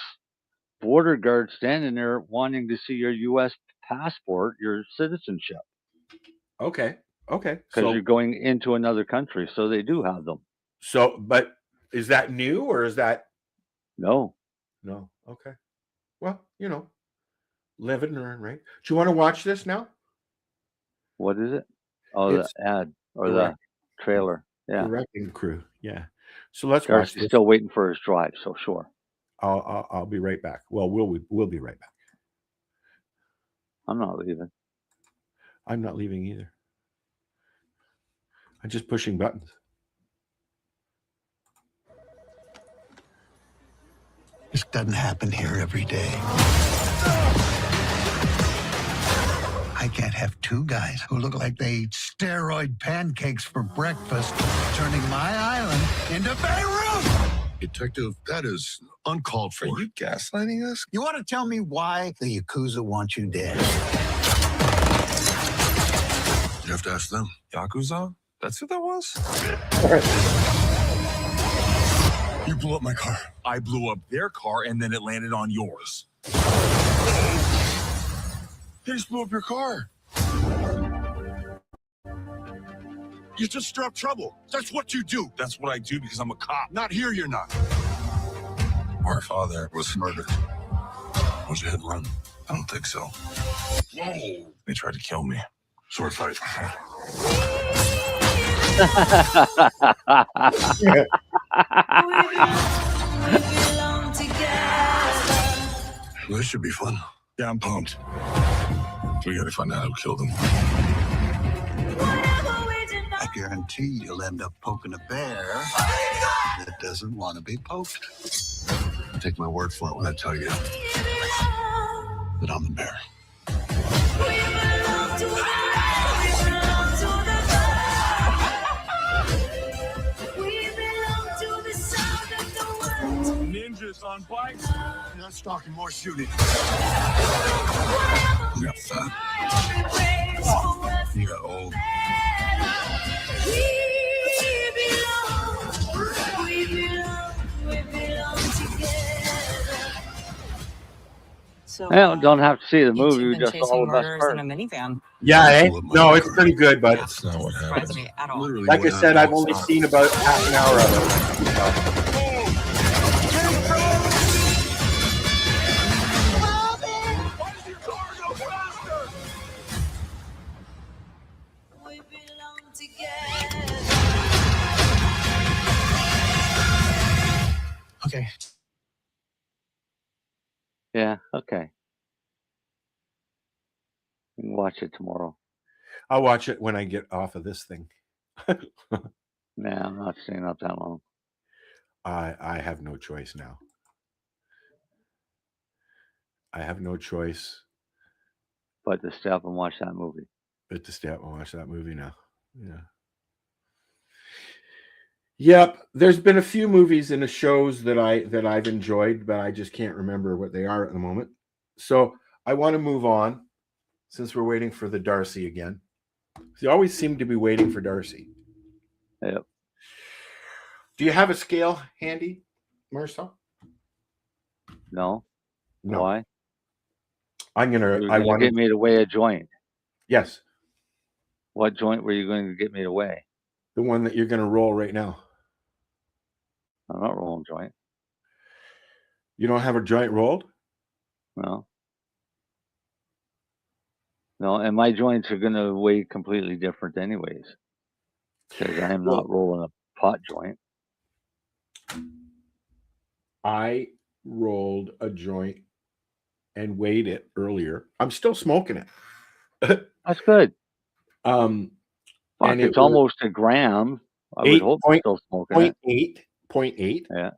border guard standing there wanting to see your U.S. passport, your citizenship. Okay. Because So you're going into another country, so they do have them. So, but is that new or is that no? No. Okay. Well, live and learn, right? Do you want to watch this now? What is it? Oh, It's the ad or the trailer. Yeah. The wrecking crew. Yeah. So let's watch Darcy's this. still waiting for his drive, so sure. I'll be right back. Well, we'll be right back. I'm not leaving. I'm not leaving either. I'm just pushing buttons. This doesn't happen here every day. I can't have two guys who look like they eat steroid pancakes for breakfast turning my island into Beirut! Detective, that is uncalled for. Are you gaslighting us? You want to tell me why the Yakuza want you dead? You have to ask them. Yakuza? That's who that was? You blew up my car. I blew up their car, and then it landed on yours. They just blew up your car. You just stir up trouble. That's what you do. That's what I do because I'm a cop. Not here, you're not. Our father was murdered. Was it hit and run? I don't think so. Whoa. They tried to kill me. Sword fight. This should be fun. Yeah, I'm pumped. We gotta find out who killed him. I guarantee you'll end up poking a bear that doesn't want to be poked. Take my word for it when I tell you that I'm the bear. Ninjas on bikes. You're not stalking, more shooting. You got fat. You got old. So, don't have to see the movie. We just all the best part. In a minivan. Yeah, no, it's pretty good, but That's not what happened. Me at all. Literally like I what said, I've happened. only seen about half an hour of it. Okay. Yeah, okay. You can watch it tomorrow. I'll watch it when I get off of this thing. Nah, I'm not staying up that long. I have no choice now. I have no choice But to stay up and watch that movie. but to stay up and watch that movie now. Yeah. Yep. There's been a few movies and shows that I've enjoyed, but I just can't remember what they are at the moment. So I want to move on since we're waiting for the Darcy again. You always seem to be waiting for Darcy. Yep. Do you have a scale handy, Marcel? No? No. Why? I want get me to weigh a joint. Yes. What joint were you going to get me to weigh? The one that you're going to roll right now. I'm not rolling joint. You don't have a joint rolled? No. No, and my joints are going to weigh completely different anyways. Because I am not rolling a pot joint. I rolled a joint and weighed it earlier. I'm still smoking it. That's good. And it's almost a gram. I would hope you're still smoking it. 0.8.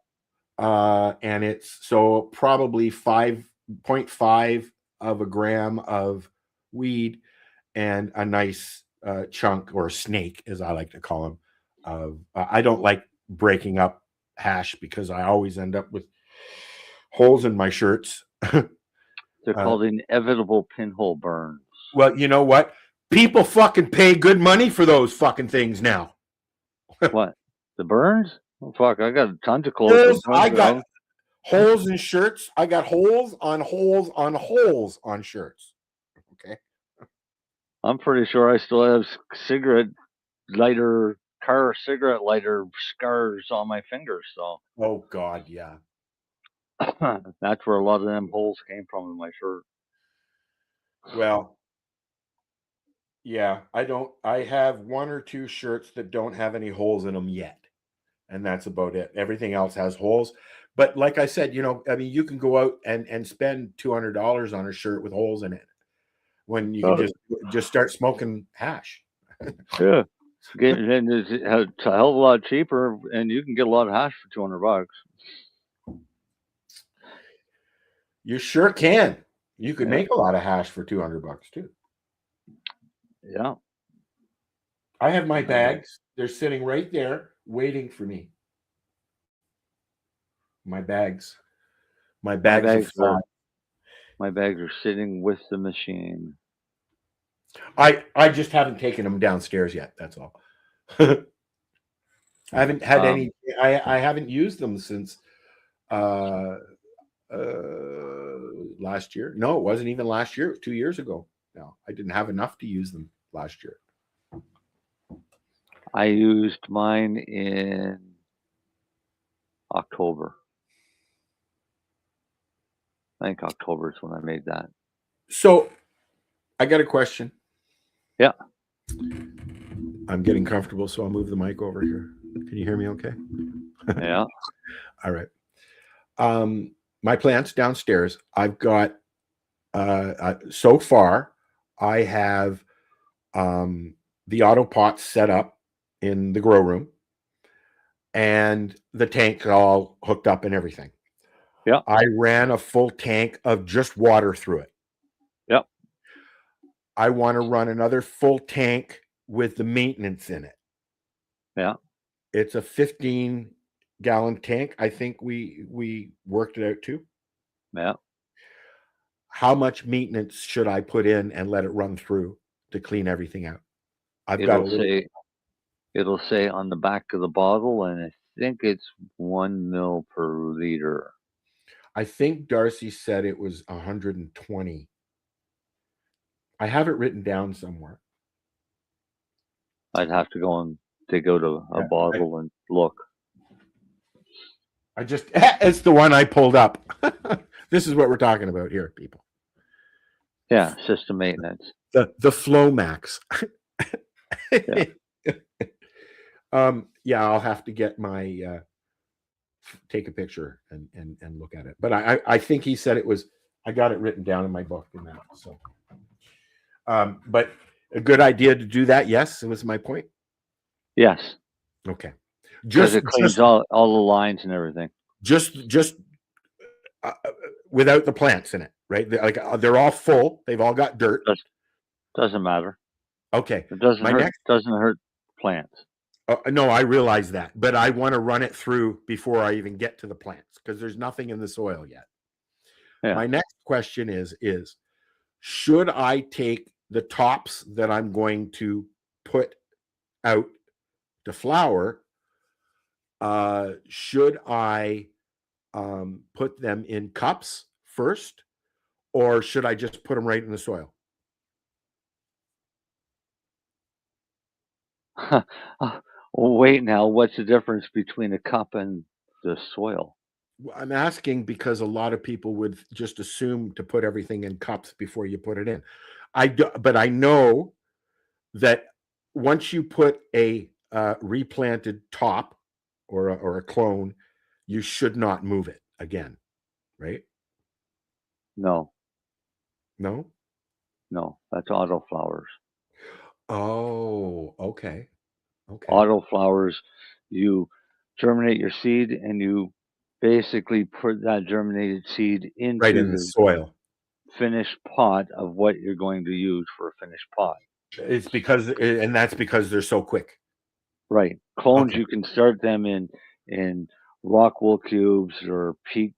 Yeah. And it's so probably 5.5 of a gram of weed and a nice chunk, or snake, as I like to call them. I don't like breaking up hash because I always end up with holes in my shirts. They're called inevitable pinhole burns. Well, you know what? People fucking pay good money for those fucking things now. What? The burns? Oh, fuck, I got tons of clothes. I got holes in shirts. I got holes on holes on holes on shirts. Okay. I'm pretty sure I still have car cigarette lighter scars on my fingers. So. Oh God, yeah. That's where a lot of them holes came from in my shirt. Well, yeah, I have one or two shirts that don't have any holes in them yet. And that's about it. Everything else has holes. But like I said, you know, I mean, you can go out and spend $200 on a shirt with holes in it when you can just start smoking hash. Yeah. It's a hell of a lot cheaper, and you can get a lot of hash for $200. You sure can. You could make a lot of hash for $200 too. Yeah. I have my bags. They're sitting right there waiting for me. My bags. My bags are sitting with the machine. I just haven't taken them downstairs yet. That's all. I haven't had any. I haven't used them since last year. No, it wasn't even last year. It was 2 years ago. No, I didn't have enough to use them last year. I used mine in October. I think October is when I made that. So I got a question. Yeah. I'm getting comfortable, so I'll move the mic over here. Can you hear me okay? Yeah. All right. My plants downstairs, I've got, so far, I have the auto pots set up in the grow room and the tank all hooked up and everything. Yeah. I ran a full tank of just water through it. Yep. I want to run another full tank with the maintenance in it. Yeah. It's a 15-gallon tank. I think we worked it out too. Yeah. How much maintenance should I put in and let it run through to clean everything out? It'll say on the back of the bottle, and I think it's 1 ml per liter. I think Darcy said it was 120. I have it written down somewhere. I'd have to go and dig out a bottle and look. It's the one I pulled up. This is what we're talking about here, people. Yeah, system maintenance. The Flow Max. Yeah. I'll have to get my take a picture and look at it. But I think he said it was. I got it written down in my book and that. So, but a good idea to do that. Yes, it was my point. Yes. Okay. Because it cleans all the lines and everything. Just without the plants in it, right? They're all full. They've all got dirt. Doesn't matter. Okay. It doesn't hurt plants. No, I realize that, but I want to run it through before I even get to the plants because there's nothing in the soil yet. Yeah. My next question is should I take the tops that I'm going to put out to flower? Should I put them in cups first, or should I just put them right in the soil? Wait now, what's the difference between a cup and the soil? I'm asking because a lot of people would just assume to put everything in cups before you put it in. But I know that once you put a replanted top or a clone, you should not move it again, right? No, that's auto flowers. Oh, okay. Auto flowers, you germinate your seed and you basically put that germinated seed into the soil. finished pot of what you're going to use for a finished pot. It's because, and that's because they're so quick. Right. Clones, Okay. you can start them in rock wool cubes or peat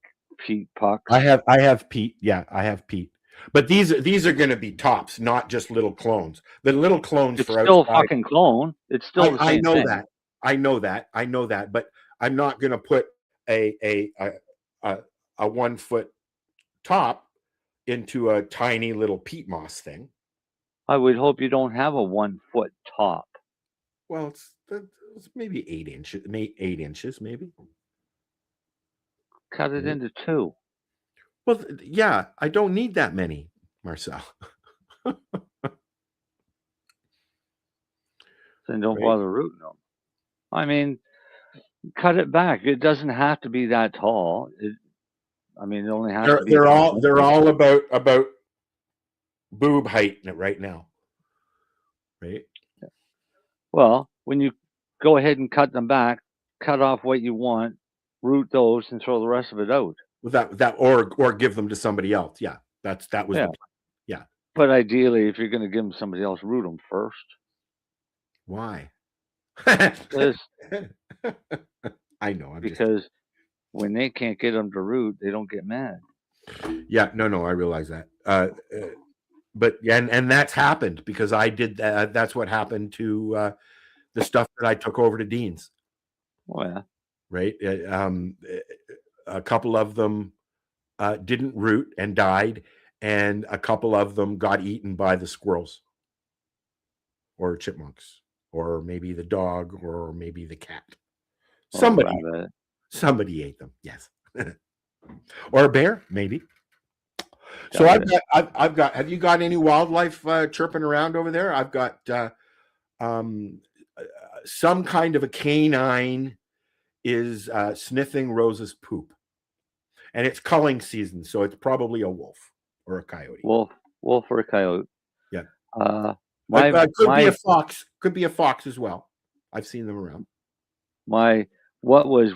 pucks. I have peat. Yeah, I have peat. But these are going to be tops, not just little clones. The little clones It's for still outside, fucking clone. It's still the same thing. that. I know that. But I'm not going to put a 1 foot top into a tiny little peat moss thing. I would hope you don't have a 1 foot top. Well, it's maybe 8 inches. 8 inches, maybe. Cut it into 2. Well, yeah, I don't need that many, Marcel. Then don't bother rooting them. I mean, cut it back. It doesn't have to be that tall. It only has to be. They're all about boob height right now, right? Well, when you go ahead and cut them back, cut off what you want, root those, and throw the rest of it out. That or give them to somebody else. Yeah, that was the plan. Yeah. But ideally, if you're going to give them to somebody else, root them first. Why? Because I know. Because when they can't get them to root, they don't get mad. Yeah, no, I realize that. But and that's happened because I did that. That's what happened to the stuff that I took over to Dean's. Oh yeah. Right. A couple of them didn't root and died, and a couple of them got eaten by the squirrels or chipmunks, or maybe the dog, or maybe the cat. Somebody ate them. Yes. Or a bear, maybe. So I've got. Have you got any wildlife chirping around over there? I've got some kind of a canine is sniffing Rose's poop, and it's culling season, so it's probably a wolf or a coyote. Wolf or a coyote. Yeah. Could be a fox. Could be a fox as well. I've seen them around. What was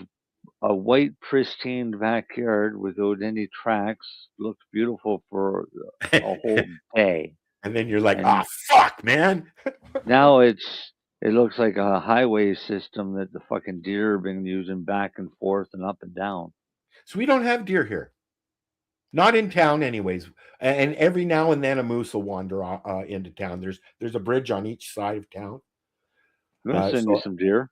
a white, pristine backyard without any tracks looked beautiful for a whole day. And then you're like, fuck, man. Now it looks like a highway system that the fucking deer have been using back and forth and up and down. So we don't have deer here. Not in town anyways. And every now and then a moose will wander into town. There's a bridge on each side of town. I'm going to send you some deer.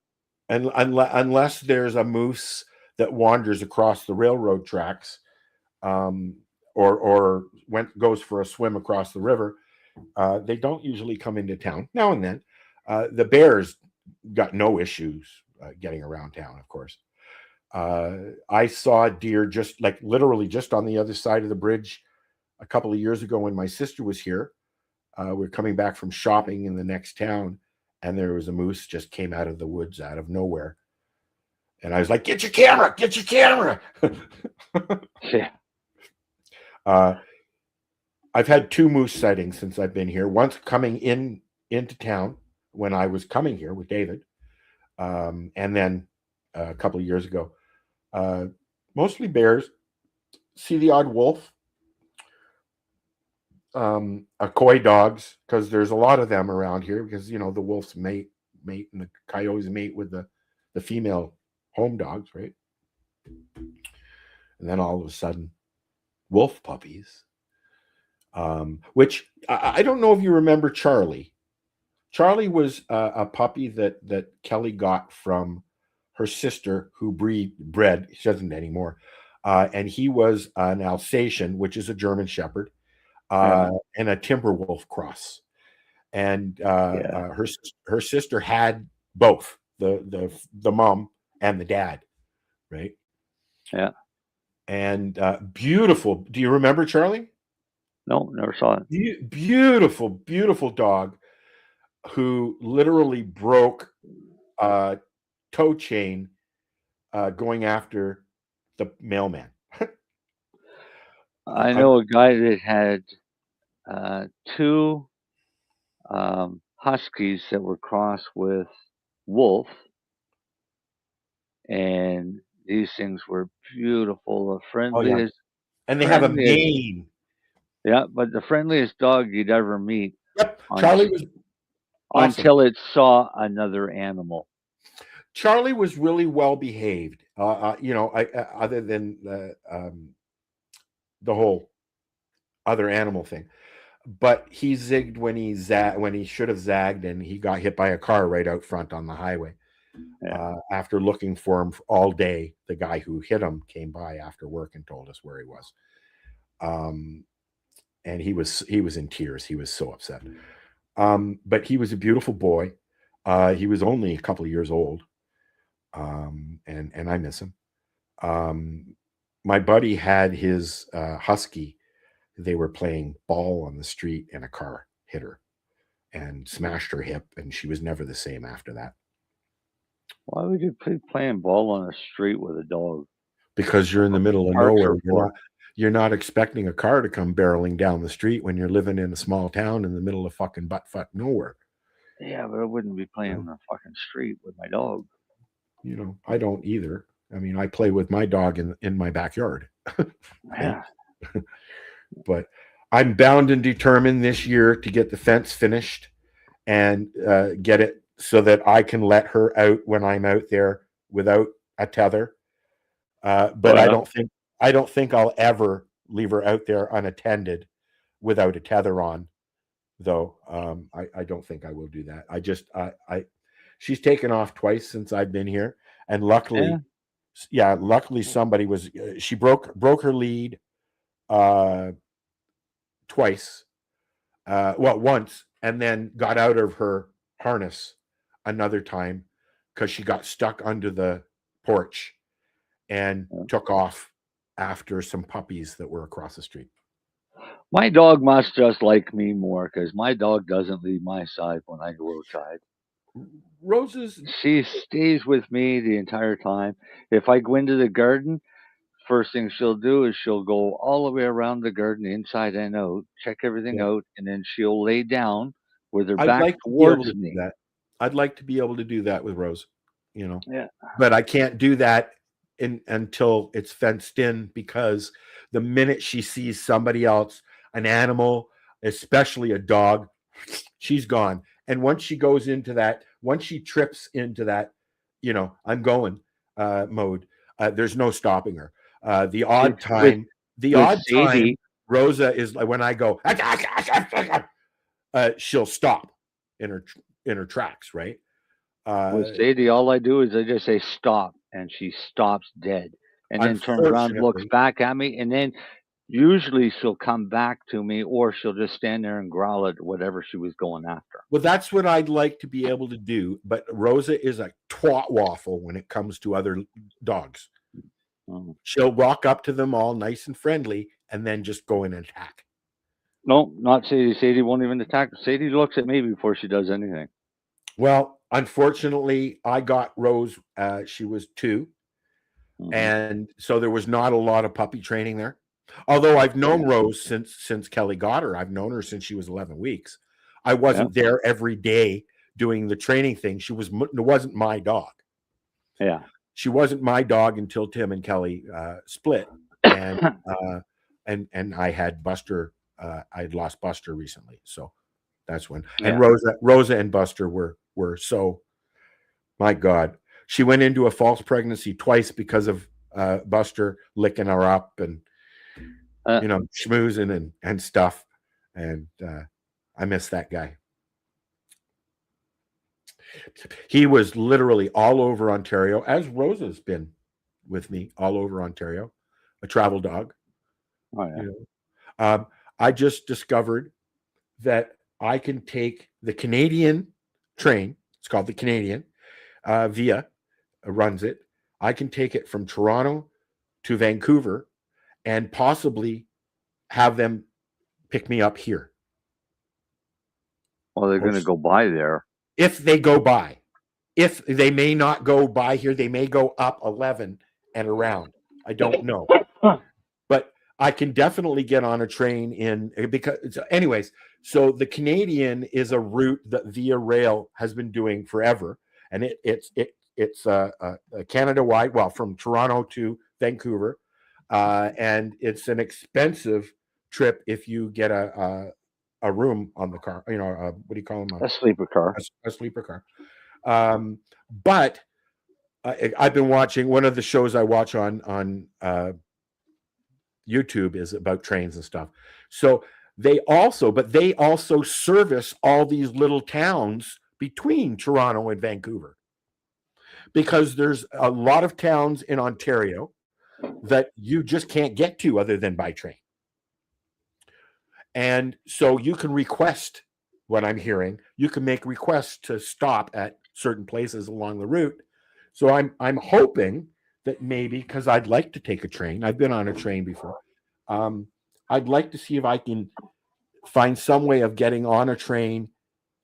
And unless there's a moose that wanders across the railroad tracks, or goes for a swim across the river, they don't usually come into town. Now and then, the bears got no issues getting around town. Of course, I saw deer literally just on the other side of the bridge a couple of years ago when my sister was here. We were coming back from shopping in the next town. And there was a moose just came out of the woods out of nowhere. And I was like, get your camera. Yeah. I've had 2 moose sightings since I've been here. Once coming into town when I was coming here with David. And then a couple of years ago. Mostly bears. See the odd wolf. Coy dogs, because there's a lot of them around here, because the wolves mate and the coyotes mate with the female home dogs, right? And then all of a sudden, wolf puppies, which I don't know if you remember Charlie. Charlie was a puppy that Kelly got from her sister who bred, she doesn't anymore, and he was an Alsatian, which is a German Shepherd. And a timber wolf cross, and her sister had both the mom and the dad, right? Yeah. And beautiful. Do you remember Charlie? No, never saw it. Beautiful dog who literally broke toe chain going after the mailman. I know a guy that had 2 huskies that were crossed with wolf, and these things were beautiful. The friendliest, and they have a mane. Yeah, but the friendliest dog you'd ever meet. Yep, Charlie was awesome. Until it saw another animal. Charlie was really well behaved. Other than the whole other animal thing, but he zigged when he should have zagged, and he got hit by a car right out front on the highway. After looking for him all day, the guy who hit him came by after work and told us where he was. And he was in tears. He was so upset. But he was a beautiful boy. He was only a couple of years old. And I miss him. My buddy had his husky. They were playing ball on the street, and a car hit her and smashed her hip, and she was never the same after that. Why would you be playing ball on the street with a dog? Because you're in the middle of nowhere. You're not expecting a car to come barreling down the street when you're living in a small town in the middle of fucking butt-fuck nowhere. Yeah, but I wouldn't be playing on the fucking street with my dog. I don't either. I mean, I play with my dog in my backyard. Yeah. But I'm bound and determined this year to get the fence finished and get it so that I can let her out when I'm out there without a tether. But I don't think I'll ever leave her out there unattended without a tether on, though. I don't think I will do that. She's taken off twice since I've been here, and luckily somebody was. She broke her lead twice. Once, and then got out of her harness another time because she got stuck under the porch and took off after some puppies that were across the street. My dog must just like me more because my dog doesn't leave my side when I go outside. She stays with me the entire time. If I go into the garden, first thing she'll do is she'll go all the way around the garden, inside and out, check everything out, and then she'll lay down with her back towards me. I'd like to be able to do that with Rose, Yeah. But I can't do that until it's fenced in, because the minute she sees somebody else, an animal, especially a dog, she's gone. And once she goes into that, once she trips into that, I'm going mode, there's no stopping her. The odd time, Rosa is like, when I go, she'll stop in her tracks, right? With Sadie, all I do is I just say stop, and she stops dead, and then turns around, looks back at me, and then usually she'll come back to me, or she'll just stand there and growl at whatever she was going after. Well, that's what I'd like to be able to do, but Rosa is a twat waffle when it comes to other dogs. She'll walk up to them all nice and friendly and then just go in and attack. No, not Sadie. Sadie won't even attack. Sadie looks at me before she does anything. Well, unfortunately, I got Rose. She was 2. And so there was not a lot of puppy training there. Although I've known Rose since Kelly got her. I've known her since she was 11 weeks. I wasn't there every day doing the training thing. It wasn't my dog. Yeah. She wasn't my dog until Tim and Kelly split. And and I had Buster. I'd lost Buster recently. So that's when. And Rosa and Buster were so, my God. She went into a false pregnancy twice because of Buster licking her up and schmoozing and stuff. And I miss that guy. He was literally all over Ontario, as Rosa's been with me all over Ontario, a travel dog. Oh, yeah. I just discovered that I can take the Canadian train. It's called the Canadian. Via runs it. I can take it from Toronto to Vancouver and possibly have them pick me up here. Well, they're going to go by there. If they go by. If they may not go by here, they may go up 11 and around. I don't know. But I can definitely get on a train anyways, so the Canadian is a route that Via Rail has been doing forever. And it's Canada-wide, well, from Toronto to Vancouver. And it's an expensive trip if you get a room on the car. You know, what do you call them? A sleeper car. A sleeper car. But I've been watching, one of the shows I watch on YouTube is about trains and stuff. So they also service all these little towns between Toronto and Vancouver, because there's a lot of towns in Ontario that you just can't get to other than by train. And so you can request, what I'm hearing, you can make requests to stop at certain places along the route. So I'm hoping that maybe, because I'd like to take a train. I've been on a train before. I'd like to see if I can find some way of getting on a train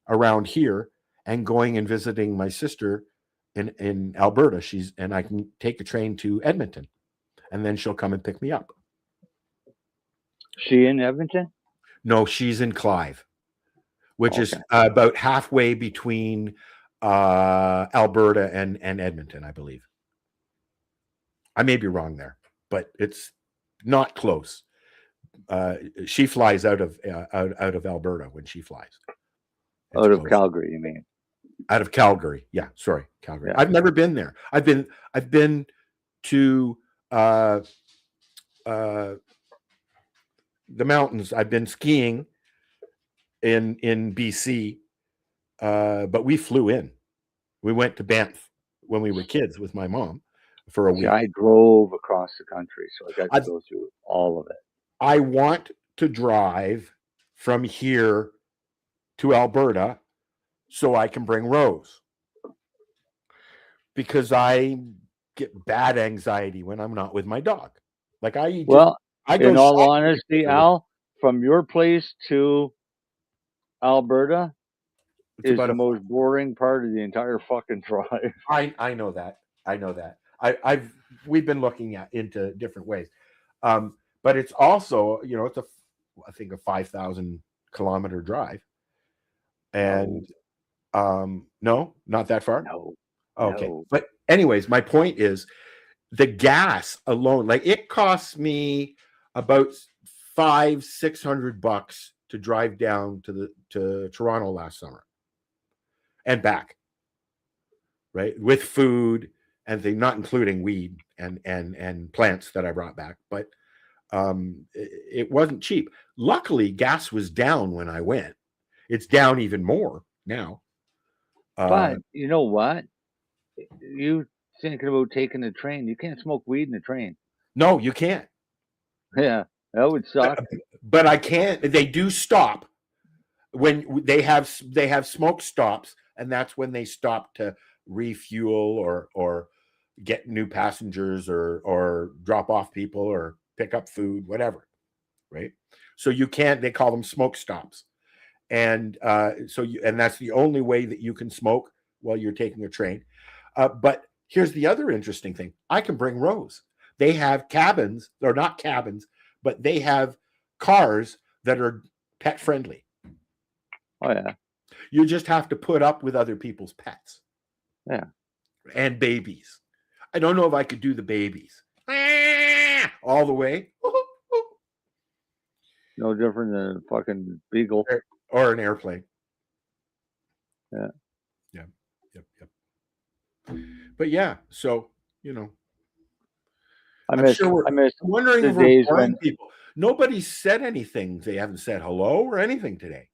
around here and going and visiting my sister in Alberta. And I can take a train to Edmonton, and then she'll come and pick me up. She in Edmonton? No, she's in Clive, which is about halfway between Alberta and Edmonton, I believe. I may be wrong there, but it's not close. She flies out of Alberta when she flies. Out of Calgary, you mean? Out of Calgary, yeah. Sorry, Calgary. Yeah. I've never been there. I've been to the mountains. I've been skiing in BC, but we flew in. We went to Banff when we were kids with my mom for a week. I drove across the country, so I got to go through all of it. I want to drive from here to Alberta so I can bring Rose, because I get bad anxiety when I'm not with my dog. Like in all honesty, Al, from your place to Alberta is the most boring part of the entire fucking drive. I know that. We've been looking into different ways. But it's also, it's I think a 5,000 kilometer drive. And no, not that far. No. Okay. No. But anyways, my point is the gas alone, like it costs me about $500-600 to drive down to Toronto last summer and back, right? With food and not including weed and plants that I brought back, but it wasn't cheap. Luckily, gas was down when I went. It's down even more now. But you know what? You thinking about taking a train? You can't smoke weed in a train. No, you can't. Yeah, that would suck. But I can't. They do stop when they have smoke stops, and that's when they stop to refuel or get new passengers or drop off people or pick up food, whatever, right? So you can't. They call them smoke stops, and and that's the only way that you can smoke while you're taking a train. But here's the other interesting thing: I can bring Rose. They have cabins. They're not cabins, but they have cars that are pet friendly. Oh yeah. You just have to put up with other people's pets. Yeah. And babies. I don't know if I could do the babies all the way. No different than a fucking beagle or an airplane. Yeah. Yep. But yeah, so I miss wondering if the days we're when people. Nobody said anything. They haven't said hello or anything today.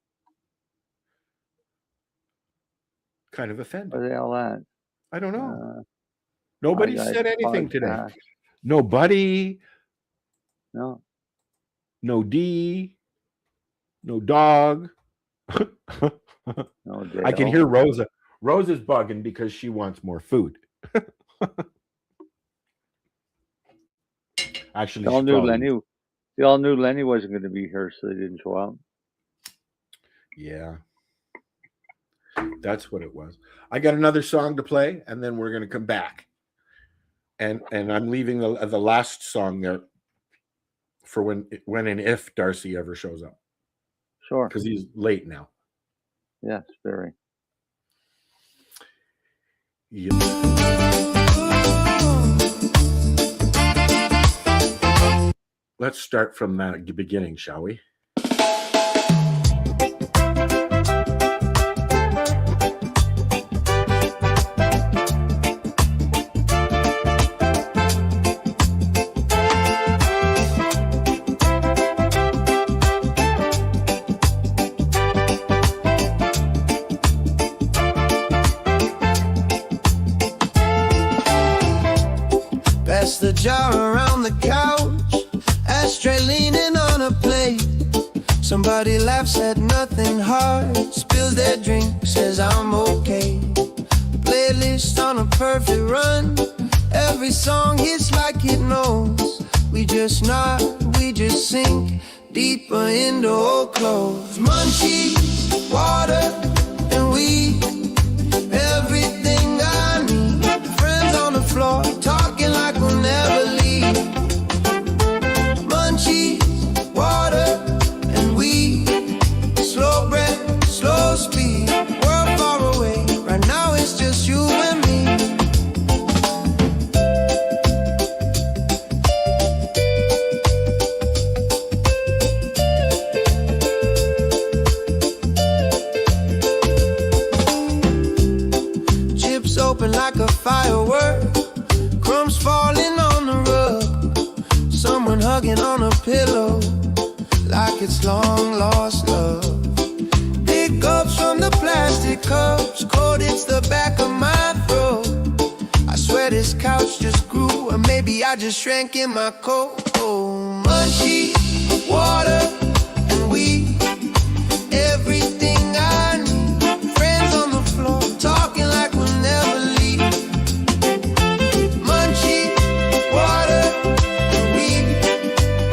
Kind of offended. Where the hell at? I don't know. Nobody said anything today. Podcast. Nobody. No. No D. No dog. No, I can hear Rosa. Rosa's bugging because she wants more food. Actually, they all knew Lennie wasn't going to be here, so they didn't show up. Yeah. That's what it was. I got another song to play, and then we're going to come back. And I'm leaving the last song there for when and if Darcy ever shows up. Sure. Because he's late now. Yes, very. Yep. let's start from the beginning, shall we? Pass the jar around the couch, ashtray leaning on a plate. Somebody laughs at nothing hard, spills their drink, says I'm okay. Playlist on a perfect run, every song hits like it knows. We just nod, we just sink deeper into old clothes. Munchies, water, and weed, everything I need. Friends on the floor, talking like we'll never leave. Munchies, water, and weed, slow breath, slow speed. World far away, right now it's just you and me. Chips open like a firework, crumbs falling on the rug. Someone hugging on a pillow, like it's long lost love. Hiccups from the plastic cups, cold it's the back of my throat. I swear this couch just grew, or maybe I just shrank in my coat. Oh, munchies, water, and weed, everything I need. Friends on the floor, talking like we'll never leave. Munchies, water, and weed,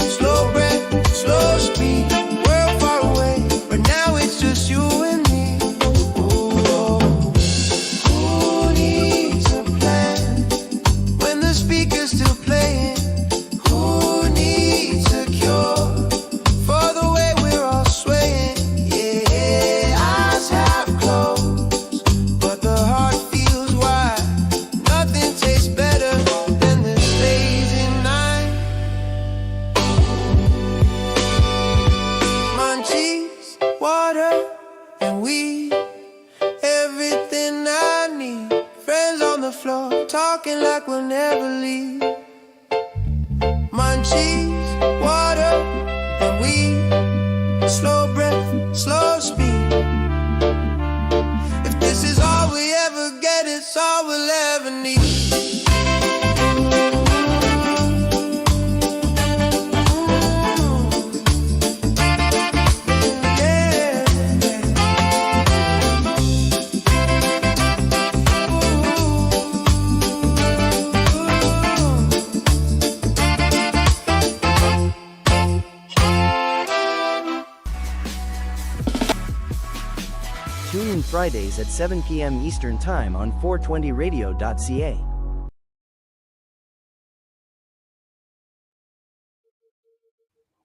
slow breath, slow speed. World far away, but now it's just you and me. Oh, who needs a plan when the speaker's still playing? Who needs a cure for the way we're all swaying? Yeah, eyes half closed, but the heart feels wide. Nothing tastes better than this lazy night. Munchies, water, and weed, everything I need. Friends on the floor, talking like we'll never leave. Munchies, water, and weed, slow breath, slow speed. If this is all we ever get, it's all we'll ever need. Yeah. Tune in Fridays at 7 p.m. Eastern Time on 420radio.ca.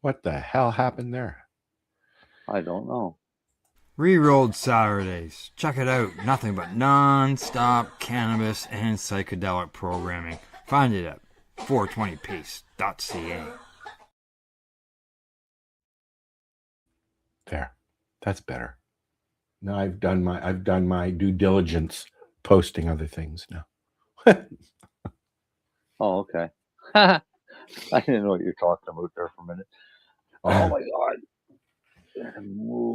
What the hell happened there? I don't know. Rerolled Saturdays. Check it out. Nothing but non-stop cannabis and psychedelic programming. Find it at 420piece.ca. There. That's better. Now I've done my due diligence posting other things now. Oh, okay. I didn't know what you were talking about there for a minute. Oh my god.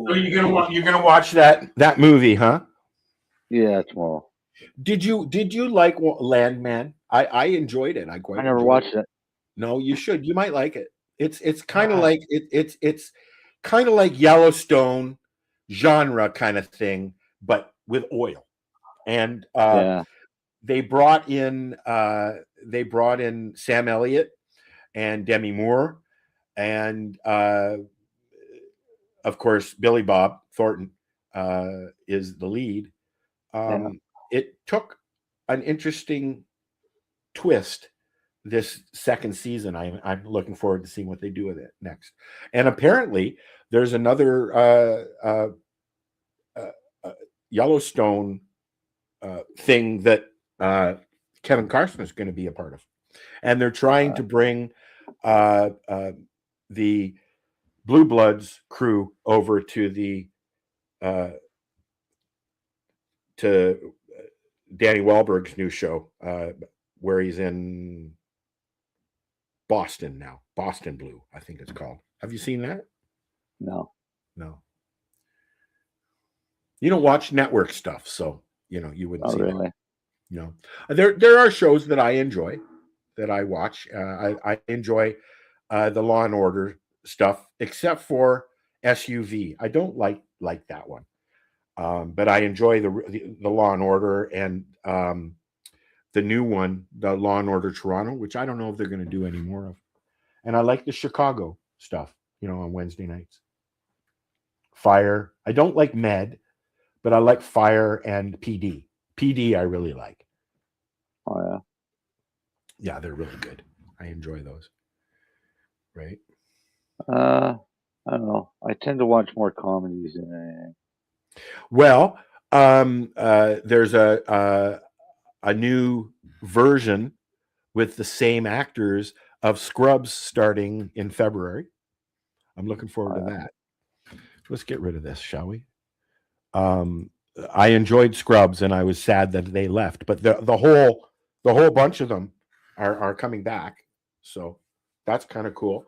So you're gonna watch that movie, huh? Yeah, tomorrow. Did you like Landman? I enjoyed it. I never watched it. No, you should. You might like it. It's kind of like it's kind of like Yellowstone genre kind of thing, but with oil. And they brought in Sam Elliott and Demi Moore, and of course Billy Bob Thornton is the lead. It took an interesting twist this second season. I'm looking forward to seeing what they do with it next. And apparently there's another Yellowstone thing that Kevin Carson is going to be a part of, and they're trying to bring the Blue Bloods crew over to the to Danny Wahlberg's new show, where he's in Boston now. Boston Blue, I think it's called. Have you seen that? No. You don't watch network stuff, so you wouldn't see really. that. No. There are shows that I enjoy, that I watch. I enjoy the Law and Order stuff, except for SUV. I don't like that one. But I enjoy the Law and Order and the new one, the Law and Order Toronto, which I don't know if they're going to do any more of. And I like the Chicago stuff, on Wednesday nights. Fire. I don't like Med, but I like Fire and PD. PD I really like. Oh, yeah. Yeah, they're really good. I enjoy those. Right? I don't know. I tend to watch more comedies than anything. Well, there's a new version with the same actors of Scrubs starting in February. I'm looking forward to that. Let's get rid of this, shall we? I enjoyed Scrubs, and I was sad that they left, but the whole bunch of them are coming back, so that's kind of cool.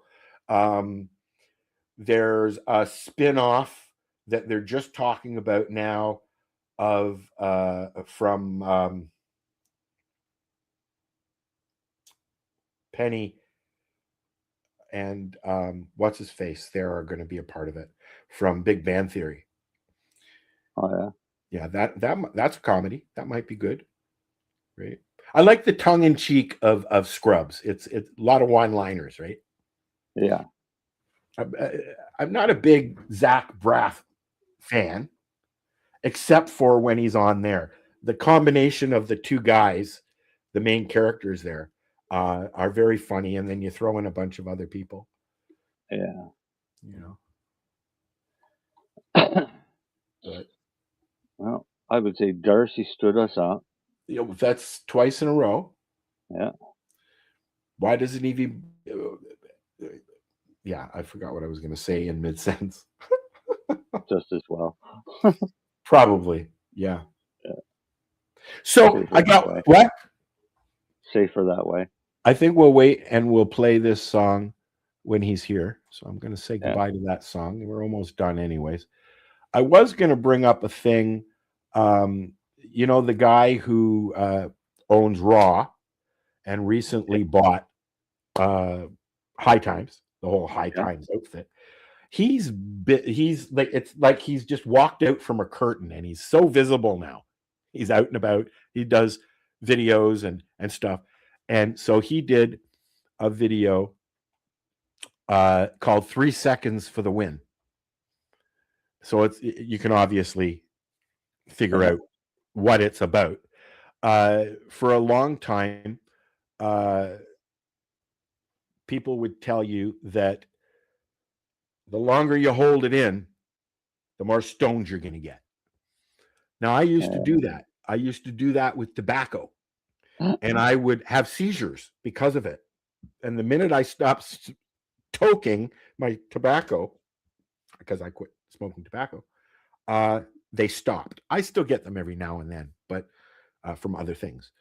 There's a spin-off that they're just talking about now from Penny and what's his face. They are going to be a part of it from Big Bang Theory. Oh yeah, that's a comedy. That might be good, right? I like the tongue-in-cheek of Scrubs. It's a lot of one-liners, right? Yeah. I'm not a big Zach Braff fan, except for when he's on there. The combination of the two guys, the main characters there, are very funny, and then you throw in a bunch of other people. Yeah. But, well, I would say Darcy stood us up. That's twice in a row. Yeah. Why doesn't he even... Yeah, I forgot what I was going to say in mid-sentence. Just as well. Probably, yeah. So I got what? Safer that way. I think we'll wait and we'll play this song when he's here. So I'm going to say goodbye to that song. We're almost done anyways. I was going to bring up a thing. The guy who owns Raw and recently bought High Times, the whole High Times outfit. He's like, it's like he's just walked out from a curtain, and he's so visible now. He's out and about. He does videos and stuff. And so he did a video called 3 Seconds for the Win. So you can obviously figure out what it's about. For a long time, people would tell you that the longer you hold it in, the more stoned you're going to get. Now, I used to do that. I used to do that with tobacco, and I would have seizures because of it. And the minute I stopped toking my tobacco, because I quit smoking tobacco, they stopped. I still get them every now and then, but from other things.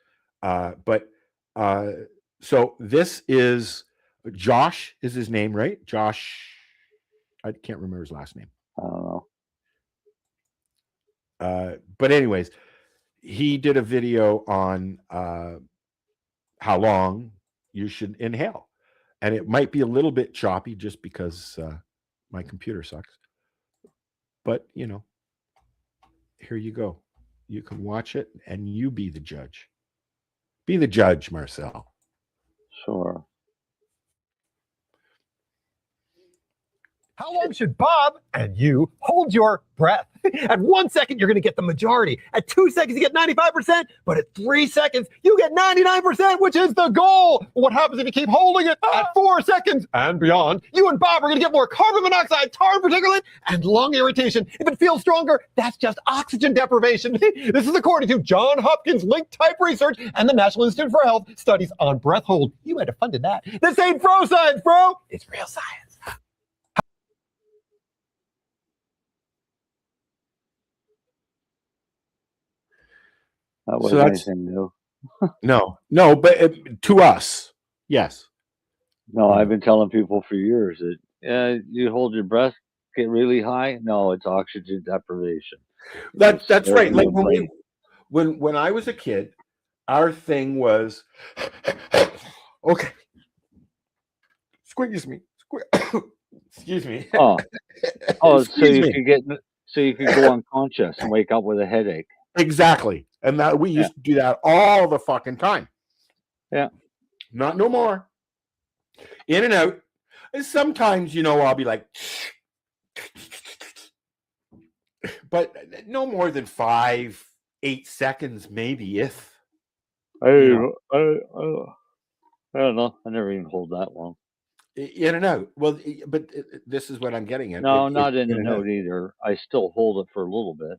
So this is Josh is his name, right? Josh. I can't remember his last name. I don't know. But anyways, he did a video on how long you should inhale. And it might be a little bit choppy just because my computer sucks. But, here you go. You can watch it and you be the judge. Be the judge, Marcel. Sure. How long should Bob and you hold your breath? At 1 second, you're going to get the majority. At 2 seconds, you get 95%. But at 3 seconds, you get 99%, which is the goal. What happens if you keep holding it? At 4 seconds and beyond, you and Bob are going to get more carbon monoxide, tar particulate, and lung irritation. If it feels stronger, that's just oxygen deprivation. This is according to John Hopkins Link Type Research and the National Institute for Health studies on breath hold. You might have funded that. This ain't bro science, bro. It's real science. That wasn't anything new. No, but to us, yes. No, I've been telling people for years that you hold your breath, get really high. No, it's oxygen deprivation. That's right. Like when I was a kid, our thing was okay. Excuse me. Excuse me. Oh, so you could go unconscious and wake up with a headache. Exactly, and that we used to do that all the fucking time. Yeah, not no more. In and out. And sometimes, I'll be like, but no more than 5-8 seconds, maybe, if. I don't know. I never even hold that long. In and out. Well, but this is what I'm getting at. No, not in and out either. I still hold it for a little bit.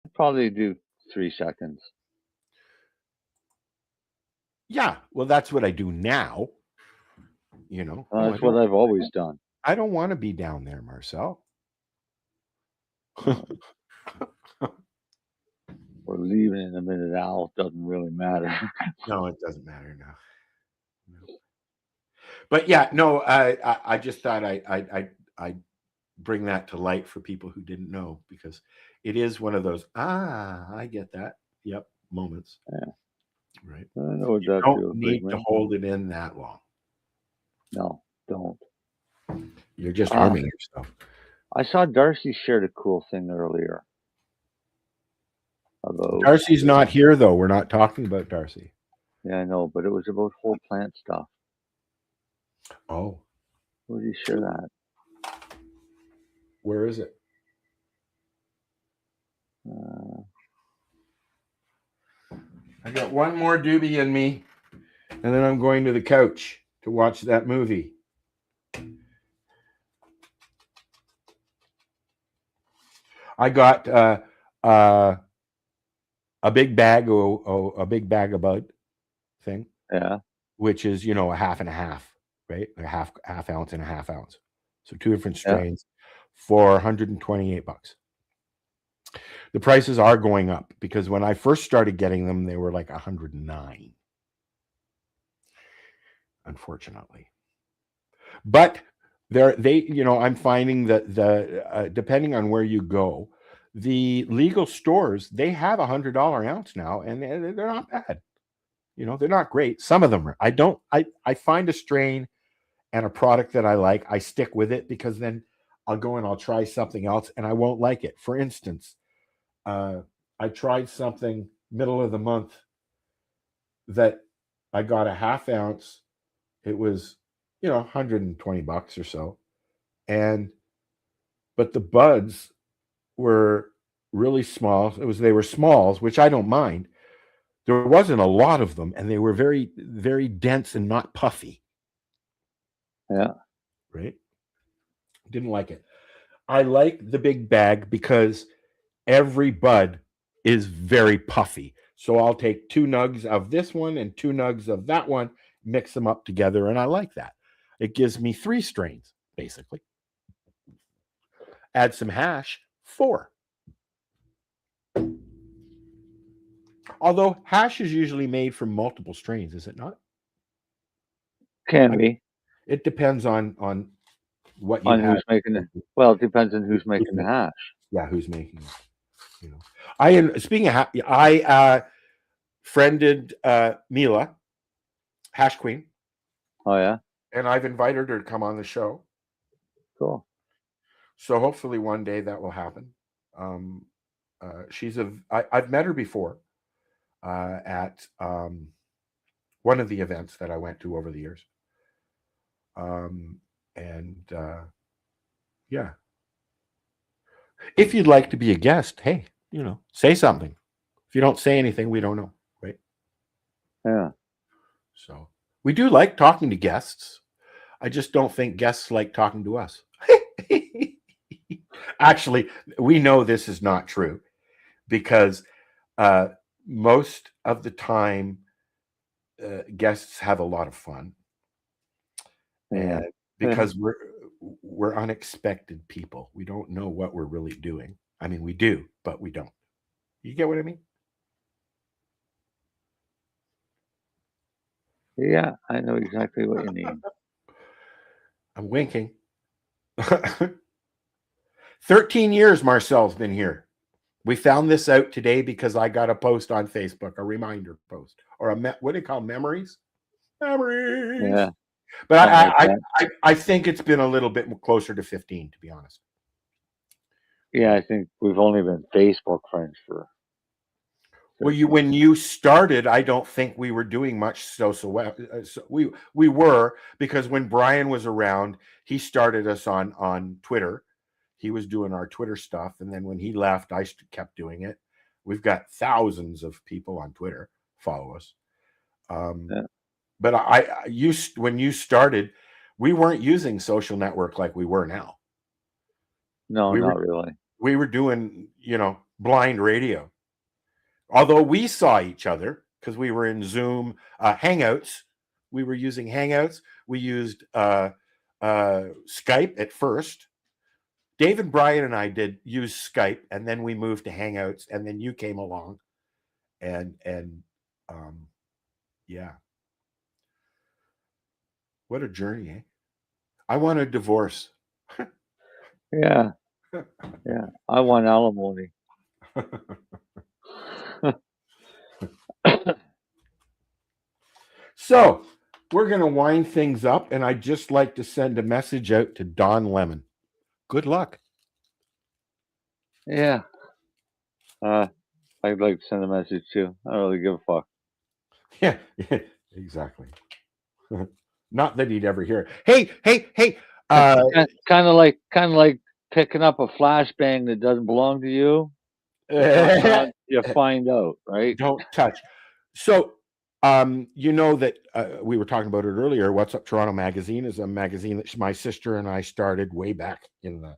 I'd probably do 3 seconds. Yeah, well, that's what I do now. That's what I've always done. I don't want to be down there, Marcel. We're leaving in a minute, Al. It doesn't really matter. No, it doesn't matter now. No. But yeah, no, I just thought I'd bring that to light for people who didn't know, because it is one of those, I get that. Yep, moments. Yeah. Right. I know what you that don't feels need like, to hold it in that long. No, don't. You're just harming yourself. I saw Darcy shared a cool thing earlier. Darcy's not here, though. We're not talking about Darcy. Yeah, I know, but it was about whole plant stuff. Oh. Where did you share that? Where is it? I got one more doobie in me, and then I'm going to the couch to watch that movie. I got a big bag of bud thing. Yeah. Which is, a half and a half, right? A half ounce and a half ounce. So 2 different strains for $128. The prices are going up, because when I first started getting them, they were like $109. Unfortunately. But I'm finding that depending on where you go, the legal stores, they have $100 ounce now, and they're not bad. They're not great. Some of them are. I find a strain and a product that I like, I stick with it, because then I'll go and I'll try something else and I won't like it. For instance, I tried something middle of the month that I got a half ounce. It was, $120 or so. But the buds were really small. They were smalls, which I don't mind. There wasn't a lot of them, and they were very, very dense and not puffy. Yeah. Right? Didn't like it. I like the big bag because every bud is very puffy. So I'll take 2 nugs of this one and 2 nugs of that one, mix them up together, and I like that. It gives me 3 strains, basically. Add some hash, 4. Although hash is usually made from multiple strains, is it not? Can be. It depends on what you on have. Who's making it. Well, it depends on who's making the hash. Yeah, who's making it. Speaking of I friended Mila, Hash Queen. Oh yeah. And I've invited her to come on the show. Cool. So hopefully one day that will happen. I've met her before at one of the events that I went to over the years. Yeah. If you'd like to be a guest, hey, say something. If you don't say anything, we don't know, right? Yeah. So we do like talking to guests. I just don't think guests like talking to us. Actually, we know this is not true, because most of the time guests have a lot of fun. And because we're unexpected people. We don't know what we're really doing. I mean, we do, but we don't. You get what I mean? Yeah, I know exactly what you mean. I'm winking. 13 years Marcel's been here. We found this out today because I got a post on Facebook, a reminder post, or what do you call memories? Memories. Yeah. But I think it's been a little bit closer to 15, to be honest. Yeah, I think we've only been Facebook friends for. Well, when you started, I don't think we were doing much so well. We were, because when Brian was around, he started us on Twitter. He was doing our Twitter stuff, and then when he left, I kept doing it. We've got thousands of people on Twitter follow us. But when you started, we weren't using social network like we were now. No, not really. We were doing, blind radio. Although we saw each other because we were in Zoom Hangouts. We were using Hangouts. We used Skype at first. Dave and Brian and I did use Skype, and then we moved to Hangouts, and then you came along. And yeah. What a journey, eh? I want a divorce. Yeah. Yeah. I want alimony. So we're going to wind things up, and I'd just like to send a message out to Don Lemon. Good luck. Yeah. I'd like to send a message too. I don't really give a fuck. Yeah, exactly. Not that he'd ever hear it. Hey. Kind of like picking up a flashbang that doesn't belong to you. You find out, right? Don't touch. So, you know that we were talking about it earlier. What's Up Toronto magazine is a magazine that my sister and I started way back in the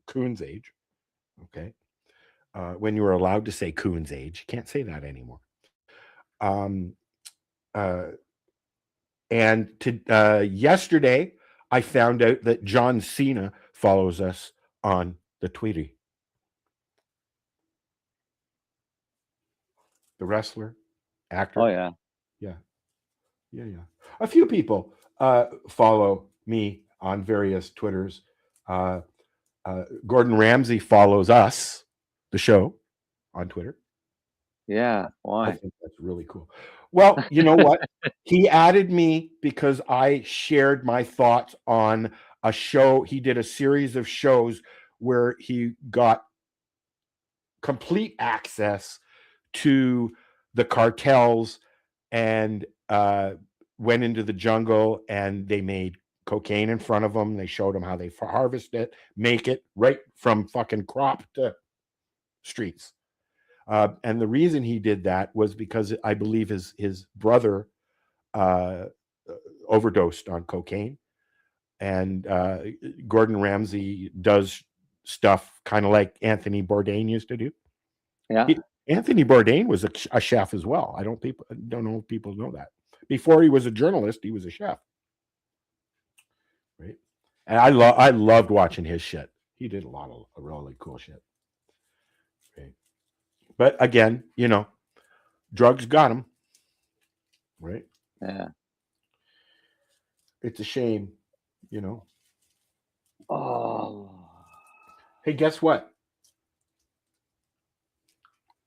Coon's age. Okay. When you were allowed to say Coon's age, you can't say that anymore. And yesterday, I found out that John Cena follows us on the Tweedy. The wrestler, actor. Oh, yeah. Yeah. A few people follow me on various Twitters. Gordon Ramsay follows us, the show, on Twitter. Yeah, why? I think that's really cool. Well, you know what? He added me because I shared my thoughts on a show. He did a series of shows where he got complete access to the cartels and went into the jungle, and they made cocaine in front of them. They showed them how they harvest it, make it right from fucking crop to streets. And the reason he did that was because I believe his brother overdosed on cocaine. And Gordon Ramsay does stuff kind of like Anthony Bourdain used to do. Yeah. Anthony Bourdain was a chef as well. I don't know if people know that. Before he was a journalist, he was a chef. Right? And I loved watching his shit. He did a lot of really cool shit. Right? But again, drugs got him. Right? Yeah. It's a shame, Oh. Hey, guess what?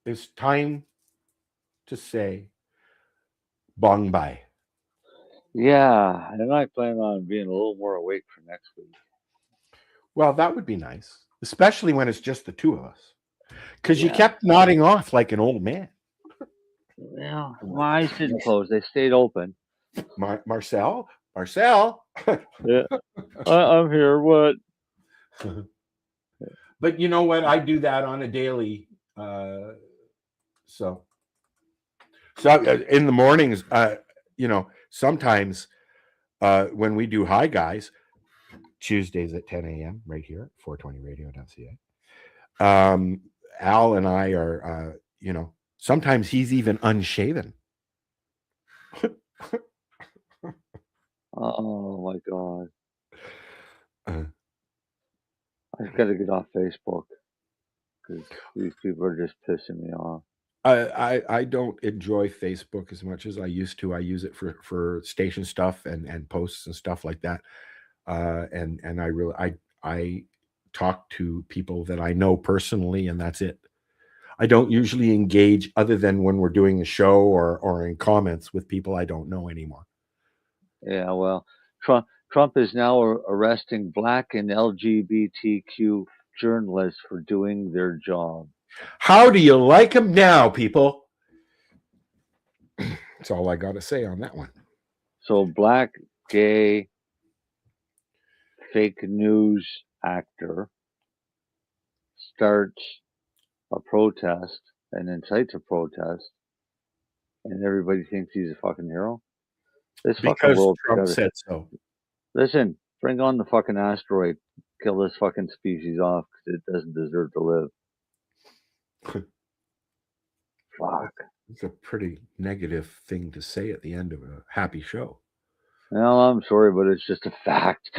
It's time to say bong bye. Yeah, and I plan on being a little more awake for next week. Well, that would be nice, especially when it's just the two of us. Because you kept nodding off like an old man. Well, my eyes didn't close. They stayed open. Marcel? Yeah, I'm here. What? But you know what? I do that on a daily. So in the mornings, sometimes when we do Hi Guys, Tuesdays at 10 a.m. right here, 420radio.ca. Al and I are, sometimes he's even unshaven. Oh my God. I've got to get off Facebook because these people are just pissing me off. I don't enjoy Facebook as much as I used to. I use it for station stuff and posts and stuff like that. And I talk to people that I know personally, and that's it. I don't usually engage other than when we're doing a show or in comments with people I don't know anymore. Yeah, well, Trump is now arresting Black and LGBTQ journalists for doing their job. How do you like him now, people? That's all I got to say on that one. So, Black, gay, fake news actor starts a protest and incites a protest, and everybody thinks he's a fucking hero. This fucking Because world Trump said so. Listen, bring on the fucking asteroid. Kill this fucking species off because it doesn't deserve to live. Fuck. It's a pretty negative thing to say at the end of a happy show. Well, I'm sorry, but it's just a fact.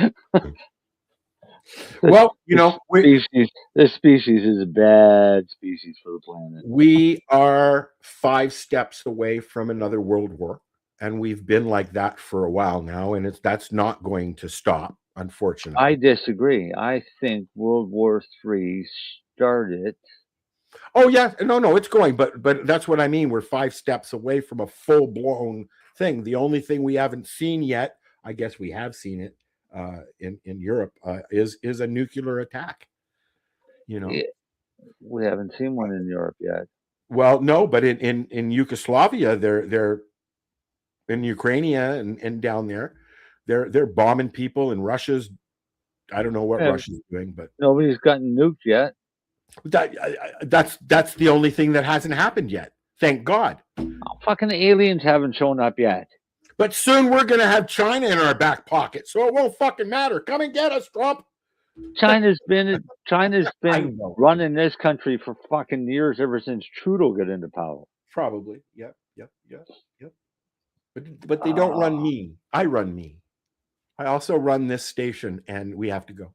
Well, you know, this species is a bad species for the planet. We are 5 steps away from another world war, and we've been like that for a while now, and that's not going to stop, unfortunately. I disagree. I think World War III started. Oh yeah, no, it's going, but that's what I mean. We're 5 steps away from a full-blown thing. The only thing we haven't seen yet, I guess we have seen it in Europe, is a nuclear attack. You know, we haven't seen one in Europe yet. Well, no, but in Yugoslavia, they're in Ukraine and down there, they're bombing people, and Russia's, I don't know what Russia's doing, but nobody's gotten nuked yet. That's the only thing that hasn't happened yet. Thank God. Fucking aliens haven't shown up yet. But soon we're going to have China in our back pocket, so it won't fucking matter. Come and get us, Trump. China's been running this country for fucking years, ever since Trudeau got into power. Probably. Yep. But they don't run me. I run me. I also run this station, and we have to go.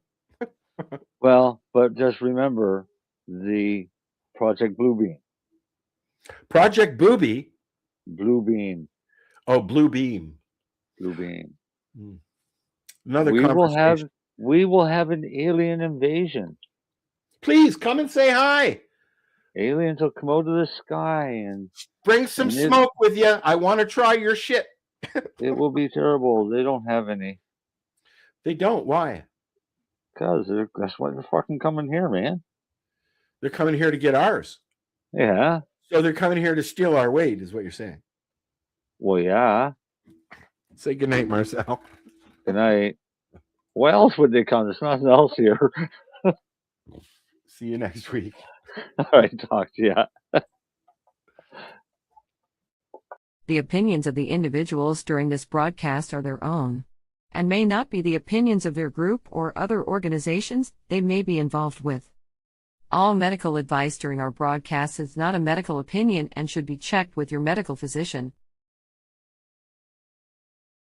Well, but just remember the Project Bluebeam. Project Booby? Bluebeam. Oh, Bluebeam. Bluebeam. Another conversation. We will have an alien invasion. Please come and say hi. Aliens will come out of the sky and bring some smoke with you. I want to try your shit. It will be terrible. They don't have any. They don't. Why? Because that's why they're fucking coming here, man. They're coming here to get ours. Yeah. So they're coming here to steal our weight, is what you're saying. Well, yeah. Say goodnight, Marcel. Good night. Why else would they come? There's nothing else here. See you next week. All right, talk to you. The opinions of the individuals during this broadcast are their own, and may not be the opinions of their group or other organizations they may be involved with. All medical advice during our broadcast is not a medical opinion and should be checked with your medical physician.